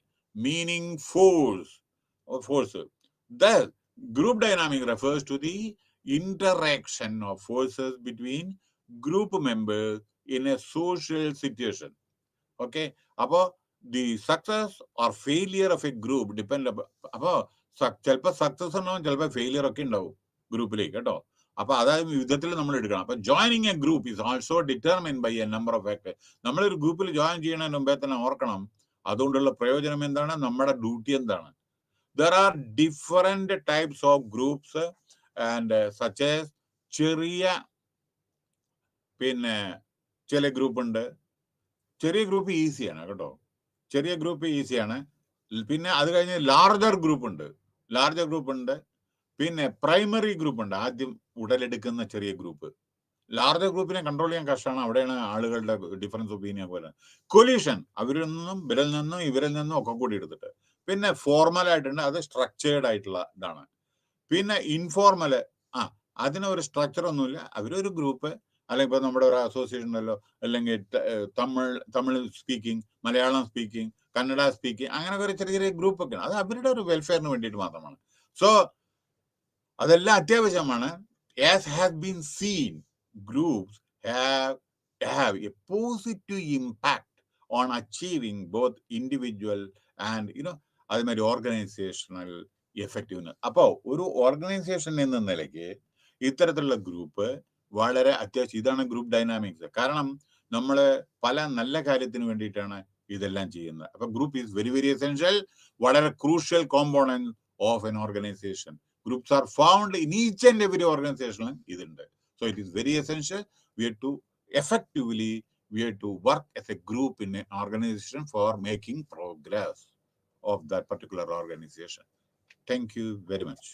meaning force or forces. The group dynamic refers to the interaction of forces between group members in a social situation. Okay, അപ്പോൾ the success or failure of a group depend. അപ്പോൾ ചിലപ്പോൾ success ഉണ്ടാവും, ചിലപ്പോൾ failure ഒക്കെ ഉണ്ടാവും ഗ്രൂപ്പിലേക്ക് കേട്ടോ. അപ്പൊ അതായത് വിധത്തിൽ നമ്മൾ എടുക്കണം. അപ്പൊ joining a group is also determine by a number of factors. നമ്മളൊരു ഗ്രൂപ്പിൽ ജോയിൻ ചെയ്യുന്നതിന് മുമ്പേ തന്നെ ഓർക്കണം അതുകൊണ്ടുള്ള പ്രയോജനം എന്താണ്, നമ്മുടെ ഡ്യൂട്ടി എന്താണ്. There are different types of groups and such as ചെറിയ, പിന്നെ ചില ഗ്രൂപ്പ് ഉണ്ട്. ചെറിയ ഗ്രൂപ്പ് ഈസിയാണ് കേട്ടോ, ചെറിയ ഗ്രൂപ്പ് ഈസിയാണ്. പിന്നെ അത് കഴിഞ്ഞ് ലാർജർ ഗ്രൂപ്പ് ഉണ്ട്. പിന്നെ പ്രൈമറി ഗ്രൂപ്പ് ഉണ്ട്, ആദ്യം ഉടലെടുക്കുന്ന ചെറിയ ഗ്രൂപ്പ്. ലാർജർ ഗ്രൂപ്പിനെ കൺട്രോൾ ചെയ്യാൻ കഷ്ടമാണ്. അവിടെയാണ് ആളുകളുടെ ഡിഫറൻസ് ഒപ്പീനിയൻ പോലെ. കൊലീഷൻ, അവരിൽ നിന്നും ഇവരിൽ നിന്നും ഒക്കെ കൂടി എടുത്തിട്ട്. പിന്നെ ഫോർമൽ ആയിട്ടുണ്ട്, അത് സ്ട്രക്ചേർഡ് ആയിട്ടുള്ള ഇതാണ്. പിന്നെ ഇൻഫോർമൽ, അതിനൊരു സ്ട്രക്ചർ ഒന്നുമില്ല, അവരൊരു ഗ്രൂപ്പ്, അല്ലെങ്കിൽ ഇപ്പോൾ നമ്മുടെ ഒരു അസോസിയേഷൻ ഉണ്ടല്ലോ, അല്ലെങ്കിൽ Tamil speaking, Malayalam speaking, Kannada speaking, അങ്ങനെ ഒരു ചെറിയ ചെറിയ ഗ്രൂപ്പ് ഒക്കെയാണ്. അത് അവരുടെ ഒരു വെൽഫെയറിന് വേണ്ടിയിട്ട് മാത്രമാണ്. സോ അതെല്ലാം അത്യാവശ്യമാണ്. As has been seen, groups have a positive impact on achieving both individual and അതുമാതിരി ഓർഗനൈസേഷണൽ എഫക്റ്റീവ്നെസ്. അപ്പോൾ ഒരു ഓർഗനൈസേഷൻ എന്ന നിലയ്ക്ക് ഇത്തരത്തിലുള്ള ഗ്രൂപ്പ് വളരെ അത്യാവശ്യം. ഇതാണ് ഗ്രൂപ്പ് ഡൈനാമിക്സ്. കാരണം നമ്മൾ പല നല്ല കാര്യത്തിന് വേണ്ടിയിട്ടാണ് ഇതെല്ലാം ചെയ്യുന്നത്. അപ്പൊ group is very very essential, വളരെ crucial component of an organisation. Groups are found in each and every organization. So it is very essential. We have to effectively, work as a group in an organization for making progress of that particular organization. Thank you very much.